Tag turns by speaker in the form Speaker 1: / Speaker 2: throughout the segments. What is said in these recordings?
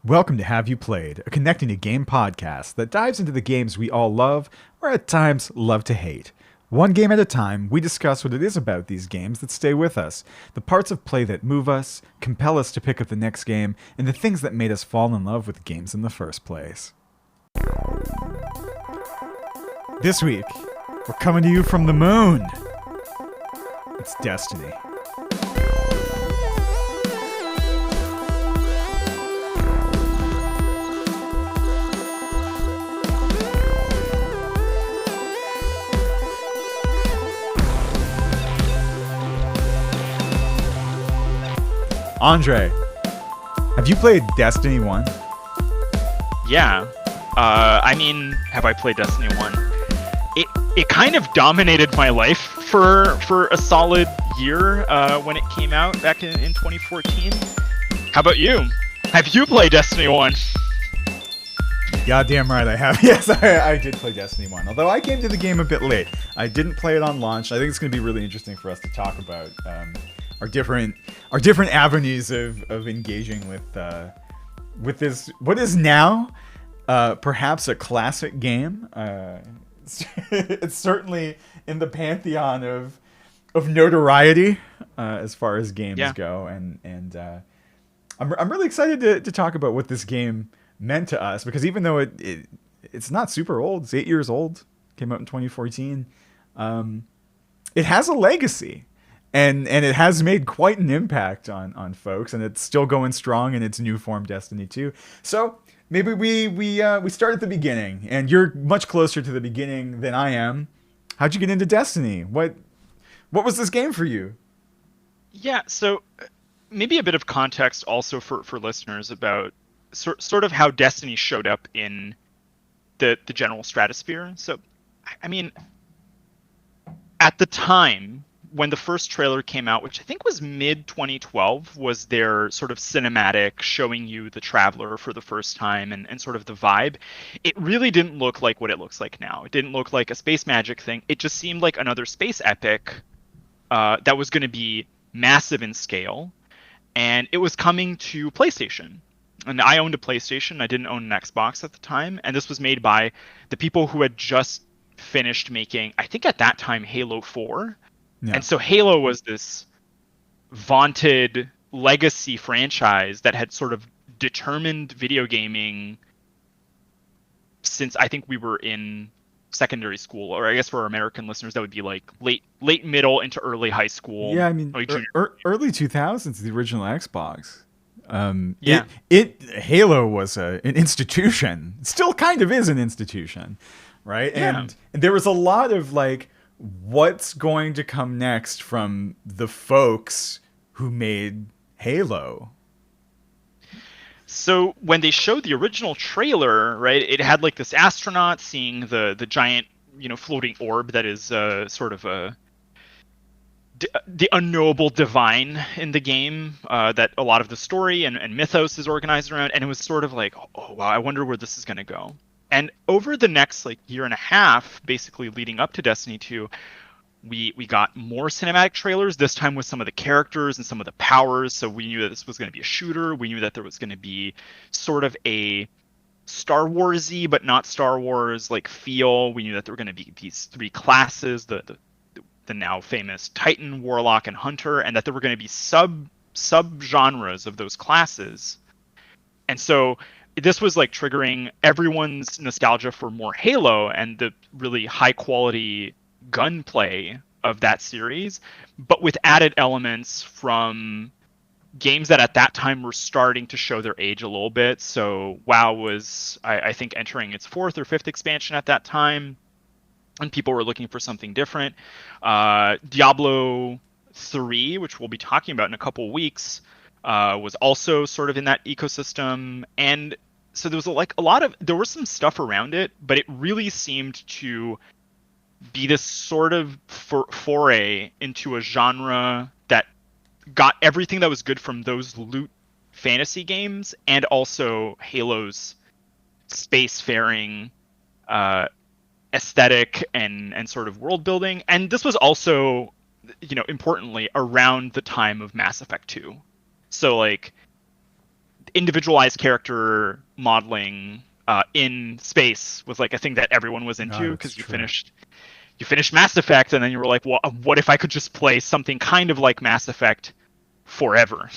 Speaker 1: Welcome to Have You Played, a Connecting a Game podcast that dives into the games we all love, or at times love to hate. One game at a time, we discuss what it is about these games that stay with us, the parts of play that move us, compel us to pick up the next game, and the things that made us fall in love with games in the first place. This week, we're coming to you from the moon. It's Destiny. Andrei, have you played Destiny 1?
Speaker 2: Yeah. Have I played Destiny 1? It kind of dominated my life for a solid year when it came out back in 2014. How about you? Have you played Destiny 1?
Speaker 1: Goddamn right I have. Yes, I did play Destiny 1. Although I came to the game a bit late. I didn't play it on launch. I think it's going to be really interesting for us to talk about our different avenues of engaging with this what is now perhaps a classic game. It's certainly in the pantheon of notoriety as far as games go, and I'm really excited to talk about what this game meant to us, because even though it's not super old, it's 8 years old, came out in 2014, it has a legacy. And it has made quite an impact on folks, and it's still going strong in its new form, Destiny 2. So maybe we start at the beginning, and you're much closer to the beginning than I am. How'd you get into Destiny? What was this game for you?
Speaker 2: Yeah, so maybe a bit of context also for listeners about sort of how Destiny showed up in the general stratosphere. So, I mean, at the time when the first trailer came out, which I think was mid-2012, was their sort of cinematic showing you the Traveler for the first time and sort of the vibe. It really didn't look like what it looks like now. It didn't look like a space magic thing. It just seemed like another space epic that was going to be massive in scale. And it was coming to PlayStation. And I owned a PlayStation. I didn't own an Xbox at the time. And this was made by the people who had just finished making, I think at that time, Halo 4. Yeah. And so Halo was this vaunted legacy franchise that had sort of determined video gaming since I think we were in secondary school, or I guess for our American listeners, that would be like late middle into early high school.
Speaker 1: Yeah, I mean, early 2000s, the original Xbox.
Speaker 2: Yeah.
Speaker 1: Halo was an institution. It still kind of is an institution, right?
Speaker 2: Yeah.
Speaker 1: And there was a lot of like, what's going to come next from the folks who made Halo?
Speaker 2: So when they showed the original trailer, right, it had like this astronaut seeing the giant, floating orb that is sort of the unknowable divine in the game that a lot of the story and mythos is organized around. And it was sort of like, oh, wow, I wonder where this is going to go. And over the next year and a half, basically leading up to Destiny 2, we got more cinematic trailers, this time with some of the characters and some of the powers. So we knew that this was going to be a shooter. We knew that there was going to be sort of a Star Wars-y, but not Star Wars feel. We knew that there were going to be these three classes, the now famous Titan, Warlock, and Hunter, and that there were going to be sub-genres of those classes. And so this was triggering everyone's nostalgia for more Halo and the really high quality gunplay of that series, but with added elements from games that at that time were starting to show their age a little bit. So WoW was, I think, entering its fourth or fifth expansion at that time, and people were looking for something different. Diablo 3, which we'll be talking about in a couple weeks, was also sort of in that ecosystem. And so there was there was some stuff around it, but it really seemed to be this sort of foray into a genre that got everything that was good from those loot fantasy games and also Halo's spacefaring aesthetic and sort of world building. And this was also, importantly, around the time of Mass Effect 2. So individualized character modeling in space was like a thing that everyone was
Speaker 1: No,
Speaker 2: into,
Speaker 1: that's
Speaker 2: because
Speaker 1: true.
Speaker 2: you finished Mass Effect, and then you were like, well, what if I could just play something kind of like Mass Effect forever?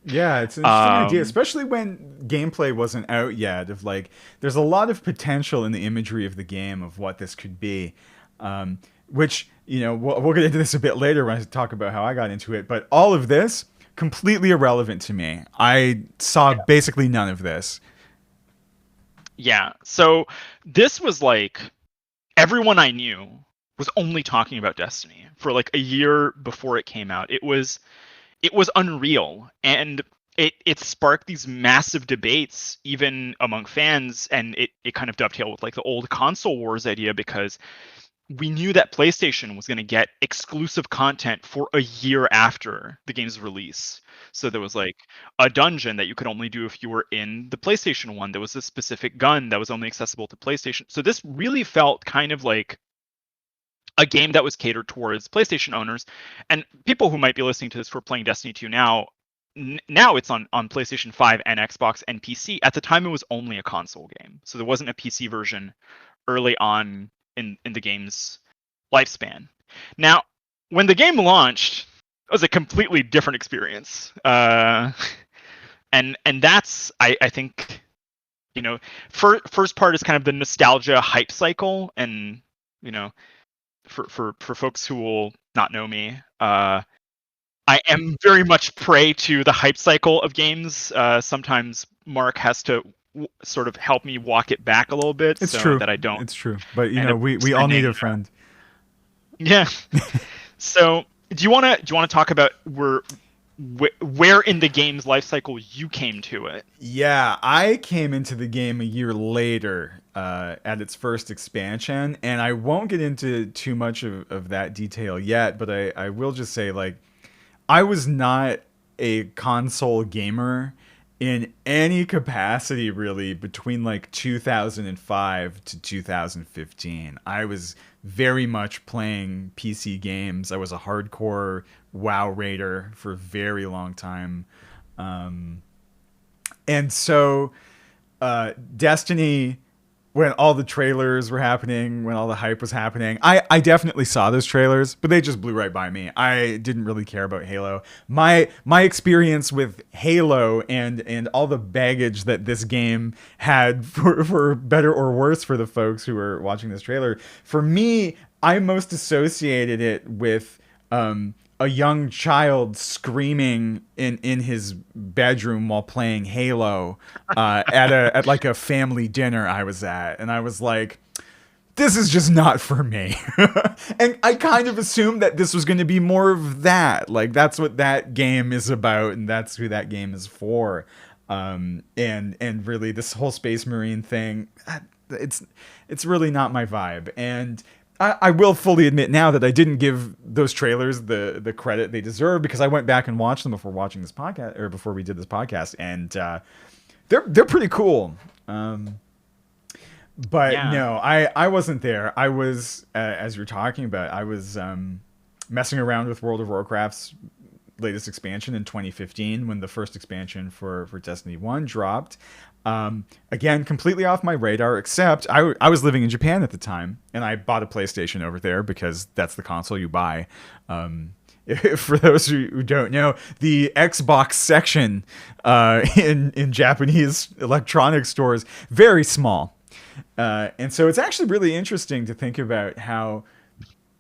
Speaker 1: Yeah, it's an interesting idea,
Speaker 2: Um,
Speaker 1: especially when gameplay wasn't out yet. Of like, there's a lot of potential in the imagery of the game of what this could be, which we'll get into this a bit later when I talk about how I got into it. But all of this completely irrelevant to me. I saw basically none of this.
Speaker 2: yeah. So this was like everyone I knew was only talking about Destiny for like a year before it came out. It was unreal, and it sparked these massive debates even among fans, and it kind of dovetailed with like the old console wars idea, because we knew that PlayStation was going to get exclusive content for a year after the game's release. So there was like a dungeon that you could only do if you were in the PlayStation 1. There was a specific gun that was only accessible to PlayStation. So this really felt kind of like a game that was catered towards PlayStation owners and people who might be listening to this who are playing Destiny 2 now. Now it's on PlayStation 5 and Xbox and PC. At the time, it was only a console game, so there wasn't a PC version early on in the game's lifespan. Now, when the game launched, it was a completely different experience, and that's I think first part is kind of the nostalgia hype cycle, and you know for folks who will not know me, I am very much prey to the hype cycle of games. Sometimes Mark has to sort of help me walk it back a little bit
Speaker 1: It's
Speaker 2: so
Speaker 1: true.
Speaker 2: that I don't
Speaker 1: It's true. But
Speaker 2: end up
Speaker 1: we all need
Speaker 2: spending.
Speaker 1: a friend.
Speaker 2: Yeah. So do you wanna talk about where in the game's life cycle you came to it?
Speaker 1: Yeah, I came into the game a year later at its first expansion, and I won't get into too much of that detail yet, but I will just say, like, I was not a console gamer in any capacity really between like 2005 to 2015. I was very much playing PC games. I was a hardcore WoW raider for a very long time. Um, and so Destiny, when all the trailers were happening, when all the hype was happening, I definitely saw those trailers, but they just blew right by me. I didn't really care about Halo. My experience with Halo and all the baggage that this game had, for better or worse for the folks who were watching this trailer, for me, I most associated it with a young child screaming in his bedroom while playing Halo at like a family dinner I was at, and I was like, this is just not for me. And I kind of assumed that this was going to be more of that. Like, that's what that game is about, and that's who that game is for. And really, this whole Space Marine thing, it's really not my vibe. And I will fully admit now that I didn't give those trailers the credit they deserve, because I went back and watched them before watching this podcast, or before we did this podcast, and they're pretty cool. But
Speaker 2: Yeah.
Speaker 1: no, I wasn't there. I was, as you're talking about, I was messing around with World of Warcraft's latest expansion in 2015 when the first expansion for Destiny 1 dropped. Again, completely off my radar, except I was living in Japan at the time, and I bought a PlayStation over there because that's the console you buy. For those who don't know, the Xbox section in Japanese electronics stores, very small. And so it's actually really interesting to think about how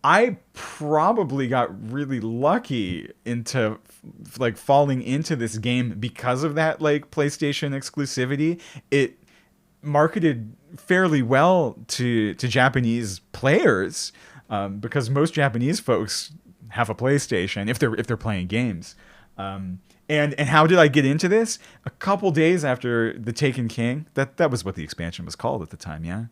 Speaker 1: I probably got really lucky into like falling into this game because of that like PlayStation exclusivity. It marketed fairly well to Japanese players, because most Japanese folks have a PlayStation if they're playing games. And how did I get into this? A couple days after the Taken King. That was what the expansion was called at the time. Yeah.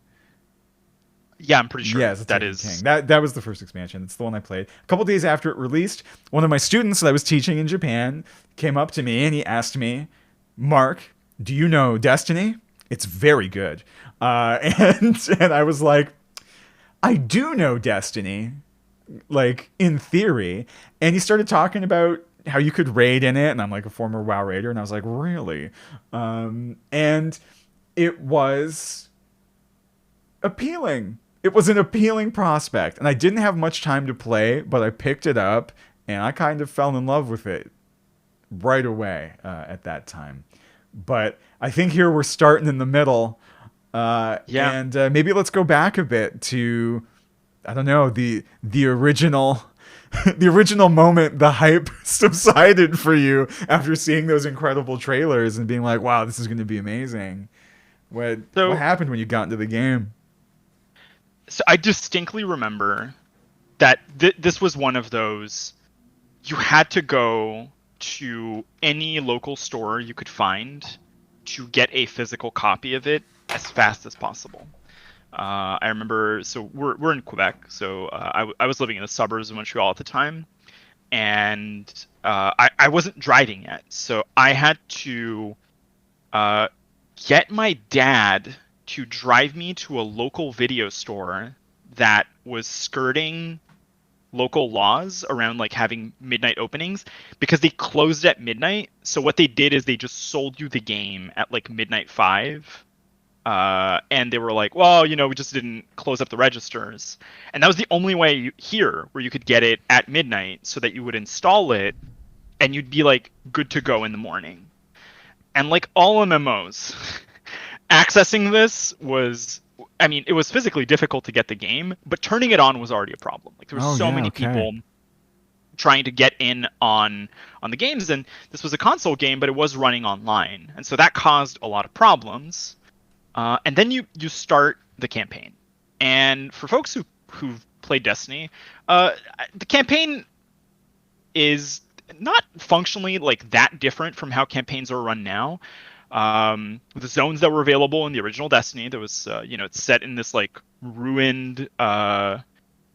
Speaker 2: Yeah, I'm pretty
Speaker 1: Yeah,
Speaker 2: sure
Speaker 1: it's a
Speaker 2: that
Speaker 1: Taken King.
Speaker 2: is.
Speaker 1: That was the first expansion. It's the one I played. A couple days after it released, one of my students that I was teaching in Japan came up to me and he asked me, "Mark, do you know Destiny? It's very good." And I was like, "I do know Destiny, like in theory." And he started talking about how you could raid in it, and I'm like a former WoW raider, and I was like, really? And it was appealing. It was an appealing prospect, and I didn't have much time to play, but I picked it up, and I kind of fell in love with it right away at that time. But I think here we're starting in the middle,
Speaker 2: Yeah.
Speaker 1: and maybe let's go back a bit to, I don't know, the original the original moment the hype subsided for you after seeing those incredible trailers and being like, wow, this is going to be amazing. What
Speaker 2: So
Speaker 1: happened when you got into the game?
Speaker 2: so I distinctly remember that this was one of those, you had to go to any local store you could find to get a physical copy of it as fast as possible. I remember, so we're in Quebec, so I was living in the suburbs of Montreal at the time, and I wasn't driving yet, so I had to uh, get my dad to drive me to a local video store that was skirting local laws around like having midnight openings, because they closed at midnight. So what they did is they just sold you the game at like midnight 5. And they were like, well, we just didn't close up the registers. And that was the only way here where you could get it at midnight, so that you would install it and you'd be like good to go in the morning. And like all MMOs, accessing this was, I mean, it was physically difficult to get the game, but turning it on was already a problem. Like there were
Speaker 1: Oh
Speaker 2: so
Speaker 1: yeah,
Speaker 2: many
Speaker 1: okay.
Speaker 2: people trying to get in on the games, and this was a console game, but it was running online, and so that caused a lot of problems. And then you start the campaign, and for folks who've played Destiny, the campaign is not functionally like that different from how campaigns are run now. The zones that were available in the original Destiny, there was it's set in this like ruined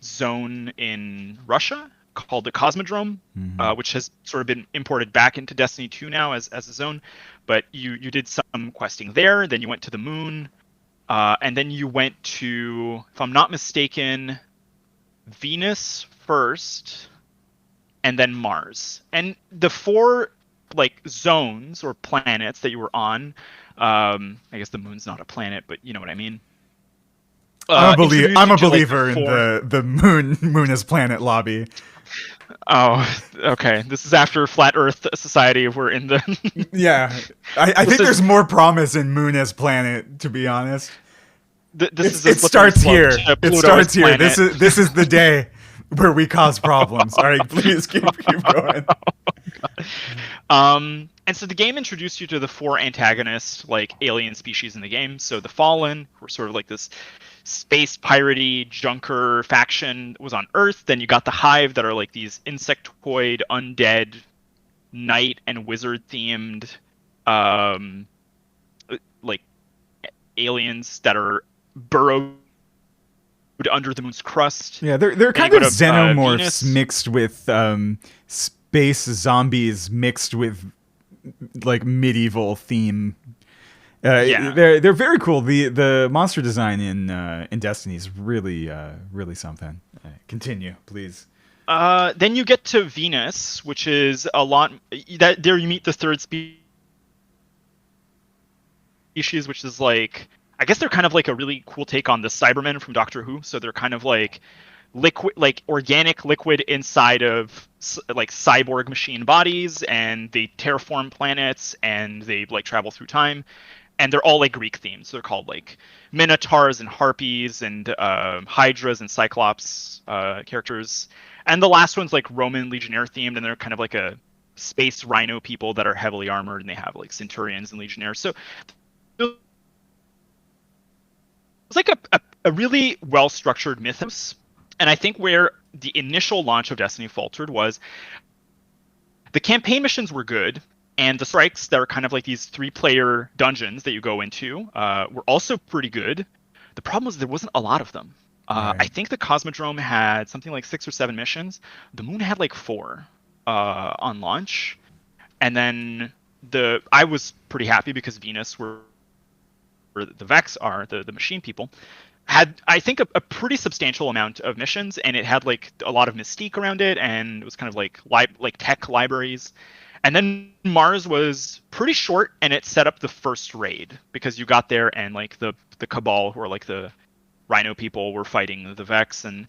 Speaker 2: zone in Russia called the Cosmodrome,
Speaker 1: Mm-hmm.
Speaker 2: which has sort of been imported back into Destiny 2 now as a zone. But you did some questing there, then you went to the moon, and then you went to, if I'm not mistaken, Venus first, and then Mars. And the four like zones or planets that you were on, I guess the moon's not a planet, but you know what I mean. Introduced
Speaker 1: I'm
Speaker 2: you
Speaker 1: a
Speaker 2: to like the
Speaker 1: believer in
Speaker 2: four.
Speaker 1: the moon as planet lobby.
Speaker 2: Oh, okay. This is after Flat Earth Society. We're in the.
Speaker 1: Yeah, I
Speaker 2: This
Speaker 1: think
Speaker 2: is
Speaker 1: there's more promise in moon as planet, to be honest.
Speaker 2: this is a
Speaker 1: It
Speaker 2: slippery
Speaker 1: starts
Speaker 2: slope
Speaker 1: here.
Speaker 2: to
Speaker 1: It
Speaker 2: Pluto as
Speaker 1: starts here.
Speaker 2: planet.
Speaker 1: This is the day where we cause problems. All right, please keep going.
Speaker 2: And so the game introduced you to the four antagonist like alien species in the game. So the Fallen, who are sort of like this space piratey junker faction, was on Earth. Then you got the Hive, that are like these insectoid, undead, knight and wizard themed, um, like aliens that are burrowed under the moon's crust.
Speaker 1: Yeah, they're
Speaker 2: Then you
Speaker 1: kind
Speaker 2: go
Speaker 1: of
Speaker 2: to
Speaker 1: xenomorphs
Speaker 2: Venus.
Speaker 1: mixed with space zombies mixed with like medieval theme.
Speaker 2: Yeah.
Speaker 1: They're very cool. The monster design in Destiny is really really something. Continue, please.
Speaker 2: Then you get to Venus, which is a lot. That there you meet the third species, which is like, I guess they're kind of like a really cool take on the Cybermen from Doctor Who. So they're kind of like liquid, like organic liquid inside of like cyborg machine bodies, and they terraform planets, and they like travel through time, and they're all like Greek themed. So they're called like minotaurs and harpies and hydras and cyclops characters. And the last one's like Roman legionnaire themed, and they're kind of like a space rhino people that are heavily armored, and they have like centurions and legionnaires. So it's like a really well structured mythos. And I think where the initial launch of Destiny faltered was the campaign missions were good, and the strikes that are kind of like these 3-player dungeons that you go into were also pretty good. The problem was there wasn't a lot of them. I
Speaker 1: Right.
Speaker 2: think the Cosmodrome had something like 6 or 7 missions. The Moon had like 4 on launch, and then I was pretty happy because Venus were, or the Vex are the machine people. had, I think, a pretty substantial amount of missions, and it had like a lot of mystique around it, and it was kind of like tech libraries. And then Mars was pretty short, and it set up the first raid because you got there and like the Cabal, who are like the Rhino people, were fighting the Vex, and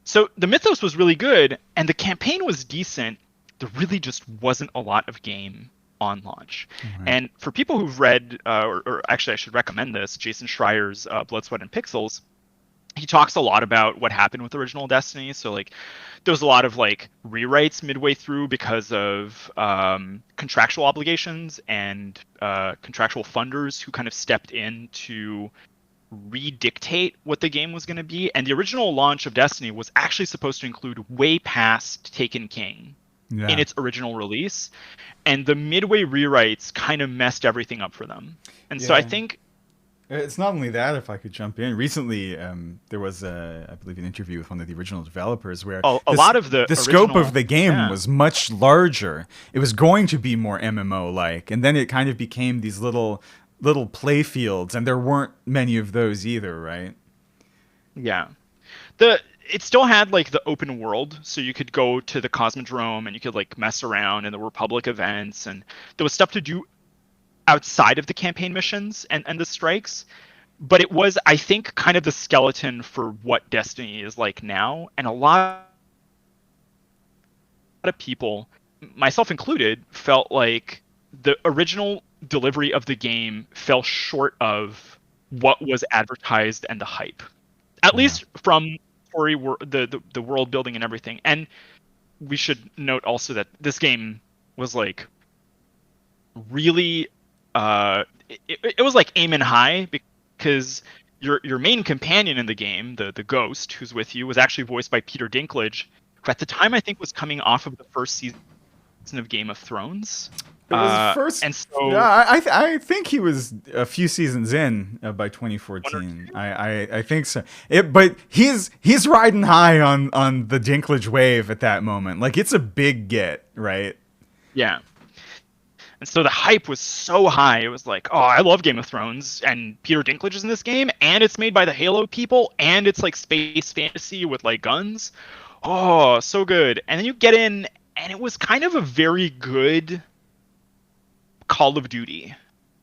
Speaker 2: so the mythos was really good, and the campaign was decent. There really just wasn't a lot of game on launch.
Speaker 1: Right.
Speaker 2: And for people who've read, or actually I should recommend this, Jason Schreier's Blood, Sweat, and Pixels, he talks a lot about what happened with original Destiny. So like there was a lot of like rewrites midway through because of contractual obligations and contractual funders who kind of stepped in to redictate what the game was going to be. And the original launch of Destiny was actually supposed to include way past Taken King in its original release. And the midway rewrites kind of messed everything up for them. And so I think
Speaker 1: it's not only that, if I could jump in. Recently, there was, I believe, an interview with one of the original developers where
Speaker 2: a lot of the
Speaker 1: scope of the game was much larger. It was going to be more MMO-like, and then it kind of became these little play fields, and there weren't many of those either, right?
Speaker 2: Yeah. It still had like the open world, so you could go to the Cosmodrome and you could like mess around, and there were public events, and there was stuff to do outside of the campaign missions and the strikes. But it was, I think, kind of the skeleton for what Destiny is like now, and a lot of people, myself included, felt like the original delivery of the game fell short of what was advertised and the hype, at least from story, the world building and everything. And we should note also that this game was like really it was like aiming high, because your main companion in the game, the ghost who's with you, was actually voiced by Peter Dinklage, who at the time I think was coming off of the first season of Game of Thrones.
Speaker 1: It was first,
Speaker 2: and so
Speaker 1: I think he was a few seasons in by 2014. I think so. But he's riding high on the Dinklage wave at that moment. Like, it's a big get, right?
Speaker 2: Yeah. And so the hype was so high. It was like, oh, I love Game of Thrones, and Peter Dinklage is in this game, and it's made by the Halo people, and it's like space fantasy with like guns. Oh, so good. And then you get in, and it was kind of a very good Call of Duty.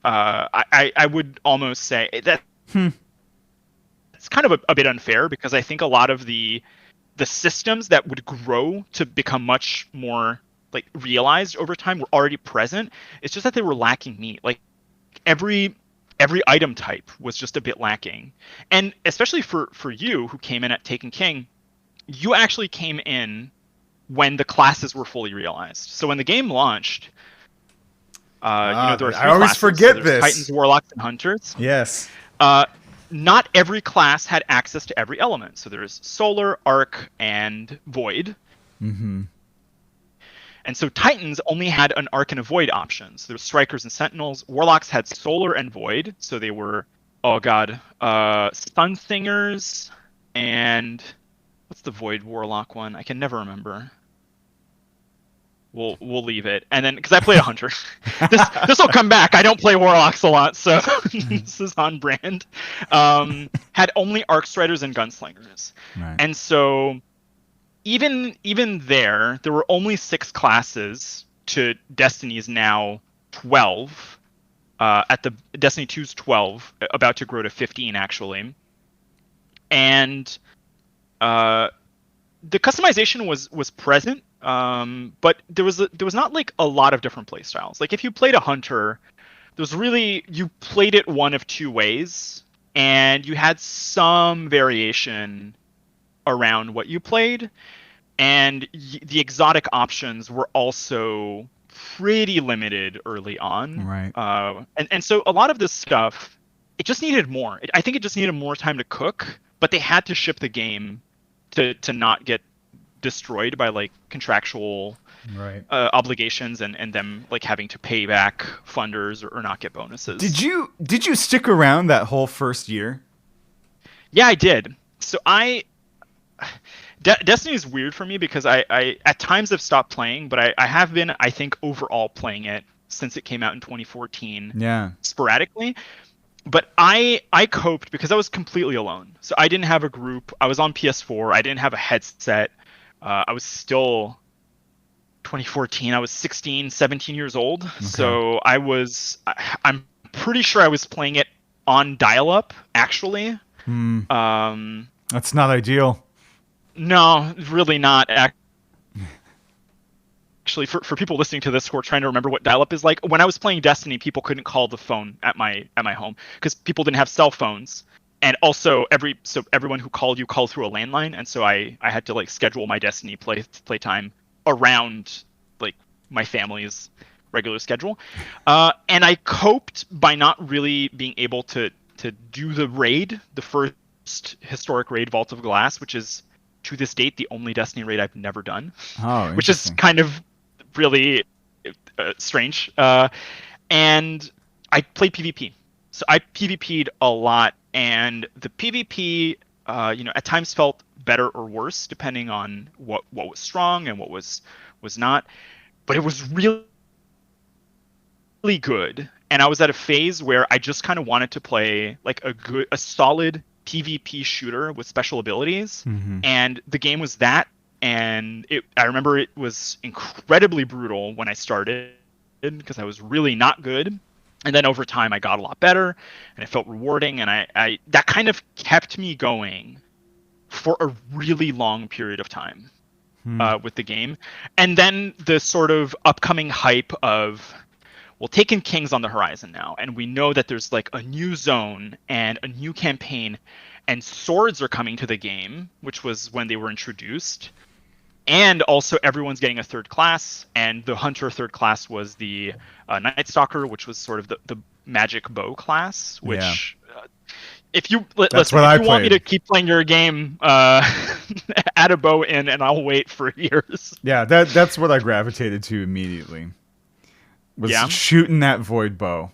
Speaker 2: I would almost say that it's kind of a bit unfair, because I think a lot of the systems that would grow to become much more like realized over time were already present. It's just that they were lacking meat. Like every item type was just a bit lacking. And especially for you, who came in at Taken King, you actually came in when the classes were fully realized. So when the game launched, there are three
Speaker 1: I always
Speaker 2: classes.
Speaker 1: forget
Speaker 2: So
Speaker 1: this.
Speaker 2: Titans, Warlocks, and Hunters.
Speaker 1: Yes.
Speaker 2: Not every class had access to every element. So there's Solar, Arc, and Void.
Speaker 1: Mm-hmm.
Speaker 2: And so Titans only had an Arc and a Void option. So there were Strikers and Sentinels. Warlocks had Solar and Void. So they were, Sunsingers, and what's the Void Warlock one? I can never remember. We'll leave it. And then, because I played a Hunter. this will come back. I don't play Warlocks a lot, so this is on brand. Had only Arc Striders and Gunslingers.
Speaker 1: Right.
Speaker 2: And so even there were only 6 classes to Destiny's now 12. At the Destiny 2's 12, about to grow to 15 actually. And the customization was present, but there was not like a lot of different play styles. Like if you played a Hunter, you played it one of two ways, and you had some variation around what you played, and the exotic options were also pretty limited early on.
Speaker 1: Right.
Speaker 2: And so a lot of this stuff, it just needed more. I think it just needed more time to cook, but they had to ship the game to not get destroyed by like contractual obligations and them like having to pay back funders or not get bonuses.
Speaker 1: Did you stick around that whole first year?
Speaker 2: Yeah, I did. So Destiny is weird for me because I at times have stopped playing, but I have been, I think, overall playing it since it came out in 2014.
Speaker 1: Yeah.
Speaker 2: Sporadically. but I coped because I was completely alone. So I didn't have a group. I was on PS4. I didn't have a headset. I was still 2014. I was 16, 17 years old.
Speaker 1: Okay.
Speaker 2: So I'm pretty sure I was playing it on dial-up, actually.
Speaker 1: Hmm.
Speaker 2: Um,
Speaker 1: That's not ideal.
Speaker 2: no, really not. Actually, for people listening to this who are trying to remember what dial-up is like, when I was playing Destiny, people couldn't call the phone at my home because people didn't have cell phones, and also everyone who called you called through a landline, and so I had to like schedule my Destiny playtime around like my family's regular schedule, and I coped by not really being able to do the raid, the first historic raid, Vault of Glass, which is to this date the only Destiny raid I've never done,
Speaker 1: Oh,
Speaker 2: which is
Speaker 1: interesting.
Speaker 2: kind of really strange. And I played PvP, so I PvP'd a lot, and the PvP, at times felt better or worse depending on what was strong and what was not. But it was really good, and I was at a phase where I just kind of wanted to play like a solid PvP shooter with special abilities,
Speaker 1: Hmm.
Speaker 2: and the game was that. And I remember it was incredibly brutal when I started because I was really not good, and then over time I got a lot better, and it felt rewarding, and I that kind of kept me going for a really long period of time
Speaker 1: Hmm.
Speaker 2: with the game. And then the sort of upcoming hype of, well, Taken King's on the horizon now, and we know that there's like a new zone and a new campaign, and swords are coming to the game, which was when they were introduced. And also, everyone's getting a third class, and the hunter third class was the Night Stalker, which was sort of the magic bow class.
Speaker 1: Yeah.
Speaker 2: Which, if you
Speaker 1: That's
Speaker 2: listen,
Speaker 1: what
Speaker 2: if
Speaker 1: I
Speaker 2: you want me
Speaker 1: played.
Speaker 2: to keep playing your game, add a bow in, and I'll wait for years.
Speaker 1: Yeah, that's what I gravitated to immediately. Was
Speaker 2: Yeah.
Speaker 1: shooting that void bow.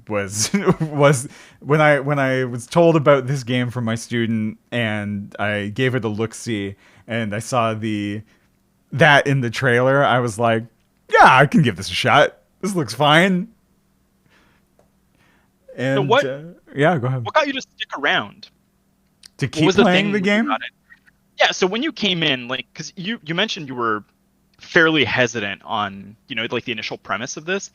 Speaker 1: Was was when I was told about this game from my student, and I gave it a look see, and I saw that in the trailer. I was like, yeah, I can give this a shot. This looks fine.
Speaker 2: So
Speaker 1: And
Speaker 2: what
Speaker 1: yeah, go ahead.
Speaker 2: what got you to stick around?
Speaker 1: To
Speaker 2: What
Speaker 1: keep
Speaker 2: was the
Speaker 1: playing the
Speaker 2: thing when you
Speaker 1: game.
Speaker 2: got it? Yeah. So when you came in, like, because you mentioned you were fairly hesitant on like the initial premise of this.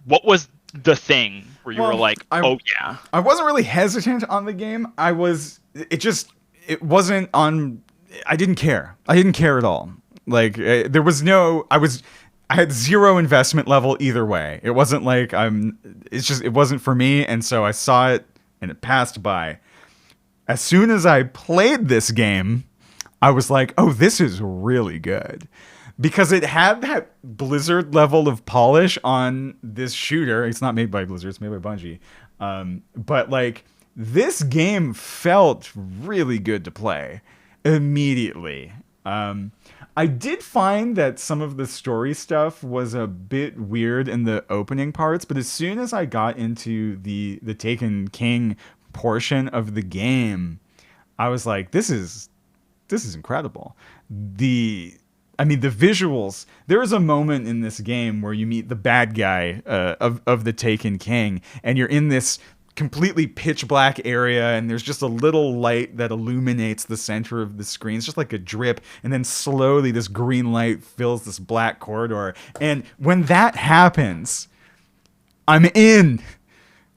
Speaker 2: What was the thing where you were
Speaker 1: Well,
Speaker 2: like,
Speaker 1: I
Speaker 2: oh yeah,
Speaker 1: I wasn't really hesitant on the game. It wasn't on. I didn't care. I didn't care at all. Like there was no. I had zero investment level either way. It wasn't like it wasn't for me, and so I saw it and it passed by. As soon as I played this game, I was like, oh, this is really good. Because it had that Blizzard level of polish on this shooter. It's not made by Blizzard, it's made by Bungie. But like, this game felt really good to play immediately. I did find that some of the story stuff was a bit weird in the opening parts, but as soon as I got into the Taken King portion of the game, I was like, this is incredible. The I mean, the visuals. There is a moment in this game where you meet the bad guy of the Taken King, and you're in this completely pitch black area, and there's just a little light that illuminates the center of the screen. It's just like a drip, and then slowly this green light fills this black corridor. And when that happens, I'm in.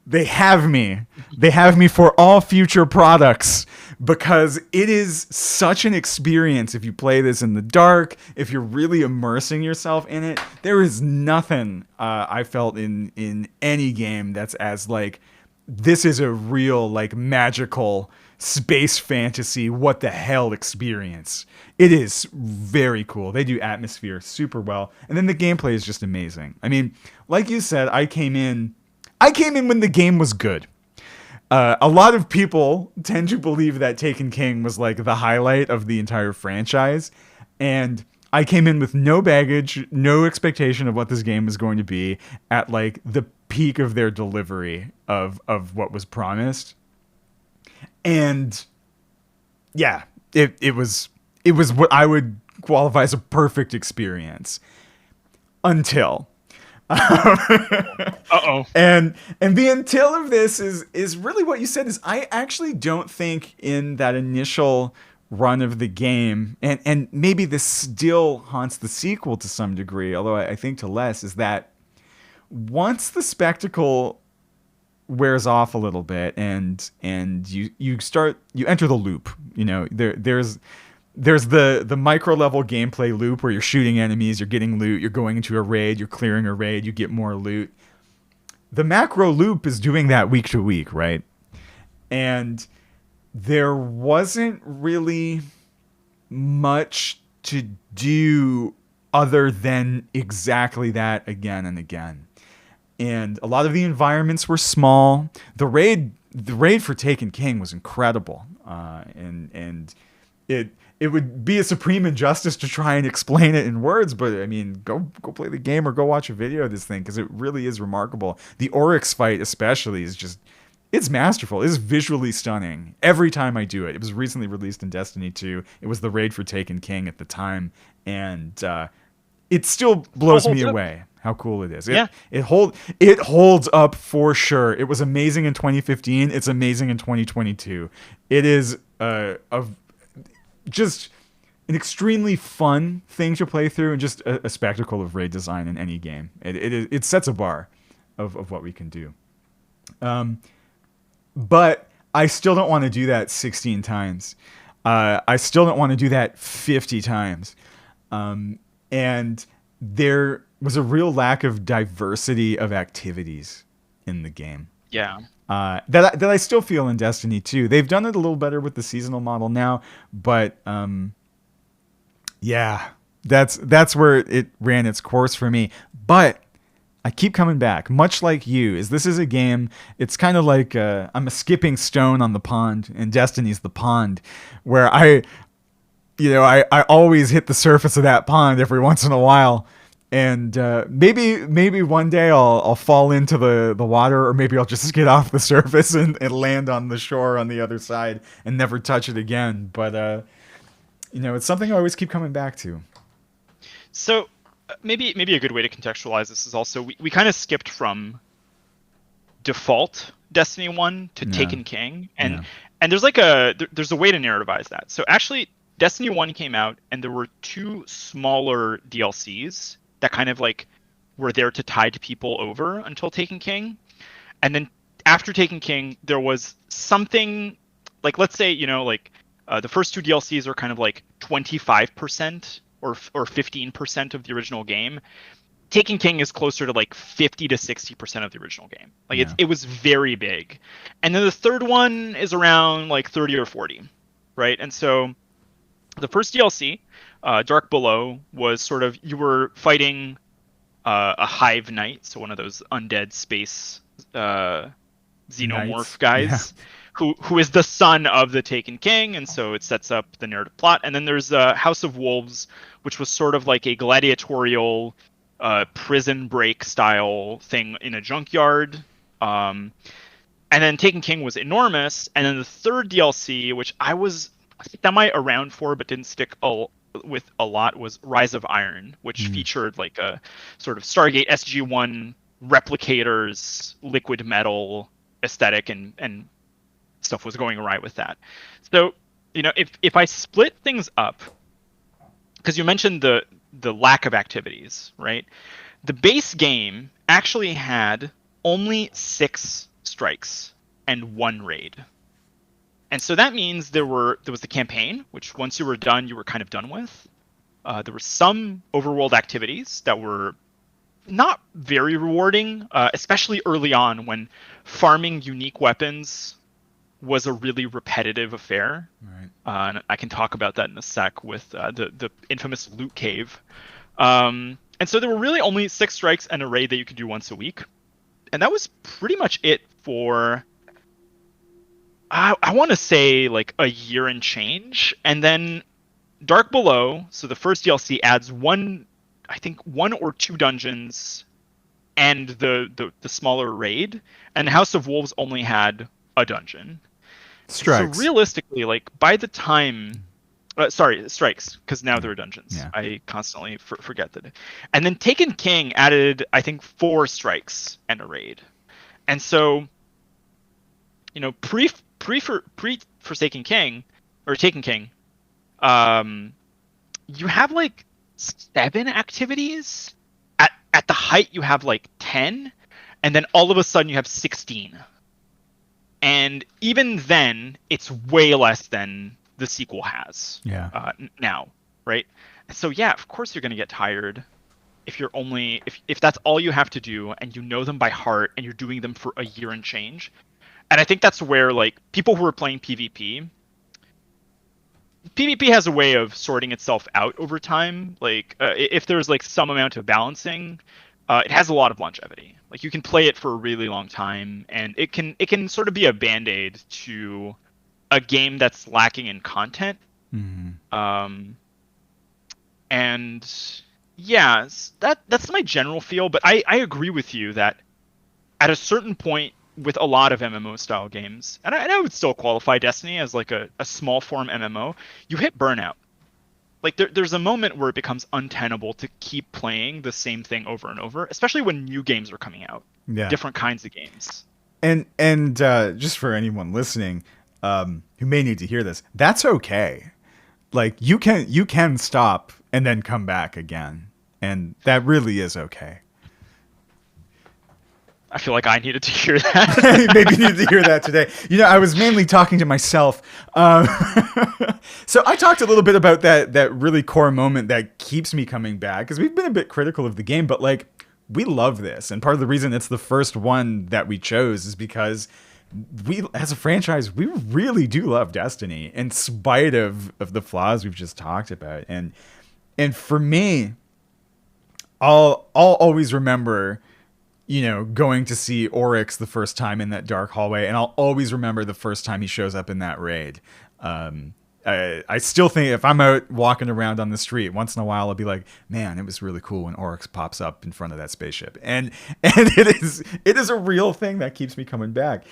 Speaker 1: They have me. They have me for all future products because it is such an experience if you play this in the dark, if you're really immersing yourself in it. There is nothing I felt in any game that's as like, this is a real like magical space fantasy what the hell experience. It is very cool. They do atmosphere super well, and then the gameplay is just amazing. I mean, like you said, I came in when the game was good. A lot of people tend to believe that Taken King was like the highlight of the entire franchise, and I came in with no baggage, no expectation of what this game was going to be at like the peak of their delivery of what was promised. And yeah, it was what I would qualify as a perfect experience until
Speaker 2: Uh-oh.
Speaker 1: And the entail of this is really what you said. Is I actually don't think in that initial run of the game, and maybe this still haunts the sequel to some degree, although I think to less, is that once the spectacle wears off a little bit, and you enter the loop. You know, there's the micro level gameplay loop where you're shooting enemies, you're getting loot, you're going into a raid, you're clearing a raid, you get more loot. The macro loop is doing that week to week, right? And there wasn't really much to do other than exactly that again and again. And a lot of the environments were small. The raid for Taken King was incredible, and it would be a supreme injustice to try and explain it in words. But I mean, go play the game or go watch a video of this thing, because it really is remarkable. The Oryx fight especially is just, it's masterful. It's visually stunning every time I do it. It was recently released in Destiny 2. It was the raid for Taken King at the time, and it still blows me away how cool it is. It holds up for sure. It was amazing in 2015. It's amazing in 2022. It is just an extremely fun thing to play through, and just a spectacle of raid design in any game. It sets a bar of what we can do. But I still don't want to do that 16 times. I still don't want to do that 50 times. And there was a real lack of diversity of activities in the game.
Speaker 2: Yeah.
Speaker 1: That I still feel in Destiny 2. They've done it a little better with the seasonal model now, but yeah, that's where it ran its course for me. But I keep coming back, much like you. This is a game, it's kind of like I'm a skipping stone on the pond, and Destiny's the pond, where I always hit the surface of that pond every once in a while. And maybe one day I'll fall into the water, or maybe I'll just get off the surface and land on the shore on the other side and never touch it again. But it's something I always keep coming back to.
Speaker 2: So maybe a good way to contextualize this is also we kind of skipped from default Destiny 1 to Taken King, and there's there's a way to narrativize that. So actually, Destiny 1 came out, and there were 2 smaller DLCs that kind of were there to tide people over until Taken King. And then after Taken King, there was something let's say, the first 2 DLCs are kind of 25% or 15% of the original game. Taken King is closer to 50 to 60% of the original game. It was very big. And then the third one is around 30 or 40, right? And so the first DLC, Dark Below, was sort of, you were fighting a hive knight, so one of those undead space xenomorph guys, who is the son of the Taken King, and so it sets up the narrative plot. And then there's House of Wolves, which was sort of like a gladiatorial prison break style thing in a junkyard. And then Taken King was enormous. And then the third DLC, which I was semi around for but didn't stick with a lot, was Rise of Iron, which featured a sort of Stargate SG-1 replicators, liquid metal aesthetic, and stuff was going right with that. So, if I split things up, because you mentioned the lack of activities, right? The base game actually had only 6 strikes and 1 raid. And so that means there was the campaign, which once you were done, you were kind of done with. There were some overworld activities that were not very rewarding, especially early on when farming unique weapons was a really repetitive affair.
Speaker 1: Right.
Speaker 2: And I can talk about that in a sec with the infamous loot cave. And so there were really only 6 strikes and a raid that you could do once a week. And that was pretty much it for, I want to say, a year and change. And then Dark Below, so the first DLC, adds 1 or 2 dungeons and the smaller raid. And House of Wolves only had a dungeon.
Speaker 1: Strikes.
Speaker 2: So realistically, by the time Sorry, strikes, because now
Speaker 1: Yeah.
Speaker 2: there are dungeons.
Speaker 1: Yeah.
Speaker 2: I constantly forget that. And then Taken King added, I think, 4 strikes and a raid. And so, pre Forsaken King or Taken King, um, you have like 7 activities. At the height, you have like 10, and then all of a sudden you have 16. And even then, it's way less than the sequel has
Speaker 1: Yeah.
Speaker 2: now, right? So yeah, of course you're gonna get tired if you're only if that's all you have to do and you know them by heart and you're doing them for a year and change. And I think that's where like people who are playing PvP has a way of sorting itself out over time. Like if there's like some amount of balancing, it has a lot of longevity. Like you can play it for a really long time, and it can sort of be a band-aid to a game that's lacking in content.
Speaker 1: Mhm.
Speaker 2: Um, and yeah, that's my general feel. But I agree with you that at a certain point with a lot of MMO style games, and I would still qualify Destiny as like a small form MMO, you hit burnout. Like there's a moment where it becomes untenable to keep playing the same thing over and over, especially when new games are coming out,
Speaker 1: Yeah.
Speaker 2: different kinds of games.
Speaker 1: And just for anyone listening, who may need to hear this, that's okay. Like you can stop and then come back again, and that really is okay.
Speaker 2: I feel like I needed to hear that.
Speaker 1: Maybe you need to hear that today. I was mainly talking to myself. Um, so I talked a little bit about that really core moment that keeps me coming back, because we've been a bit critical of the game, but like we love this, and part of the reason it's the first one that we chose is because we, as a franchise, we really do love Destiny in spite of the flaws we've just talked about. And for me, I'll always remember, going to see Oryx the first time in that dark hallway, and I'll always remember the first time he shows up in that raid. I still think if I'm out walking around on the street once in a while, I'll be like, man, it was really cool when Oryx pops up in front of that spaceship, and it is a real thing that keeps me coming back.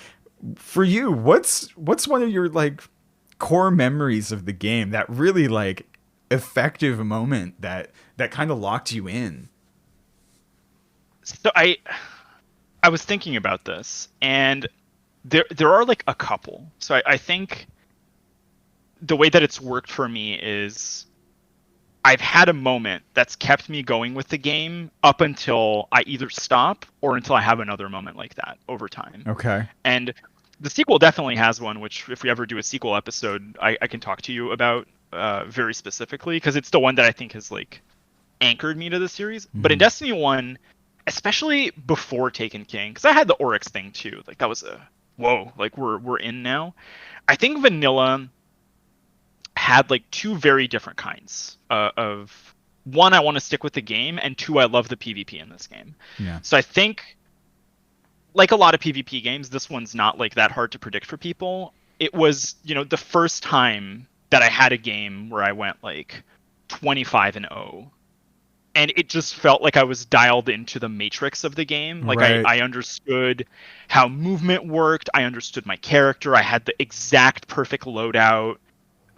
Speaker 1: For you, what's one of your like core memories of the game, that really like effective moment that kind of locked you in?
Speaker 2: So I was thinking about this, and there are like a couple. So I think the way that it's worked for me is I've had a moment that's kept me going with the game up until I either stop or until I have another moment like that over time.
Speaker 1: Okay.
Speaker 2: And the sequel definitely has one, which if we ever do a sequel episode, I can talk to you about very specifically, because it's the one that I think has like anchored me to the series. But in
Speaker 1: Mhm.
Speaker 2: Destiny 1, especially before Taken King, because I had the Oryx thing too. Like that was a whoa, like we're in now. I think Vanilla had like two very different kinds of one, I want to stick with the game, and two, I love the PvP in this game.
Speaker 1: Yeah.
Speaker 2: So I think, like a lot of PvP games, this one's not like that hard to predict for people. It was, the first time that I had a game where I went like 25-0, and it just felt like I was dialed into the matrix of the game. Like
Speaker 1: Right.
Speaker 2: I understood how movement worked. I understood my character. I had the exact perfect loadout.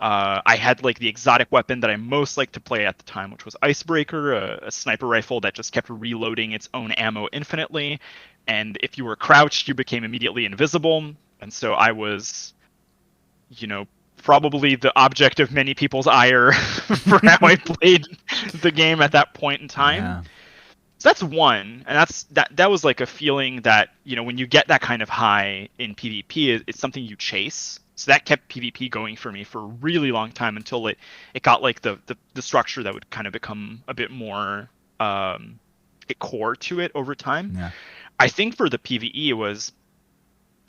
Speaker 2: I had like the exotic weapon that I most liked to play at the time, which was Icebreaker, a sniper rifle that just kept reloading its own ammo infinitely. And if you were crouched, you became immediately invisible. And so I was, you know, probably the object of many people's ire for how I played the game at that point in time.
Speaker 1: Yeah.
Speaker 2: So that's one, and that was like a feeling that, when you get that kind of high in PvP, it's something you chase. So that kept PvP going for me for a really long time until it got like the structure that would kind of become a bit more core to it over time.
Speaker 1: Yeah.
Speaker 2: I think for the PvE, it was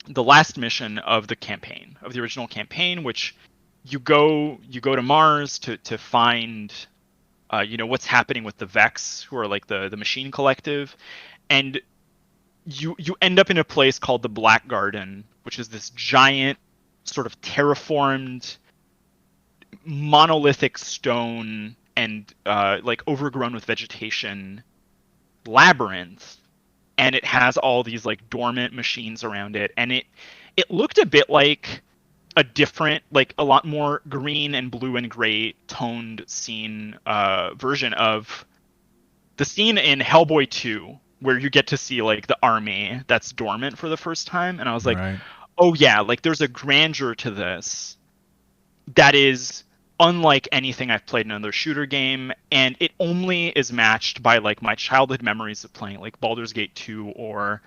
Speaker 2: the last mission of the campaign, of the original campaign, which you go to Mars to find what's happening with the Vex, who are like the machine collective, and you end up in a place called the Black Garden, which is this giant sort of terraformed monolithic stone and like overgrown with vegetation labyrinth, and it has all these like dormant machines around it, and it looked a bit like a different, like a lot more green and blue and gray toned scene version of the scene in Hellboy 2 where you get to see like the army that's dormant for the first time, and I was like,
Speaker 1: Right.
Speaker 2: oh yeah, like there's a grandeur to this that is unlike anything I've played in another shooter game, and it only is matched by like my childhood memories of playing like Baldur's Gate 2 or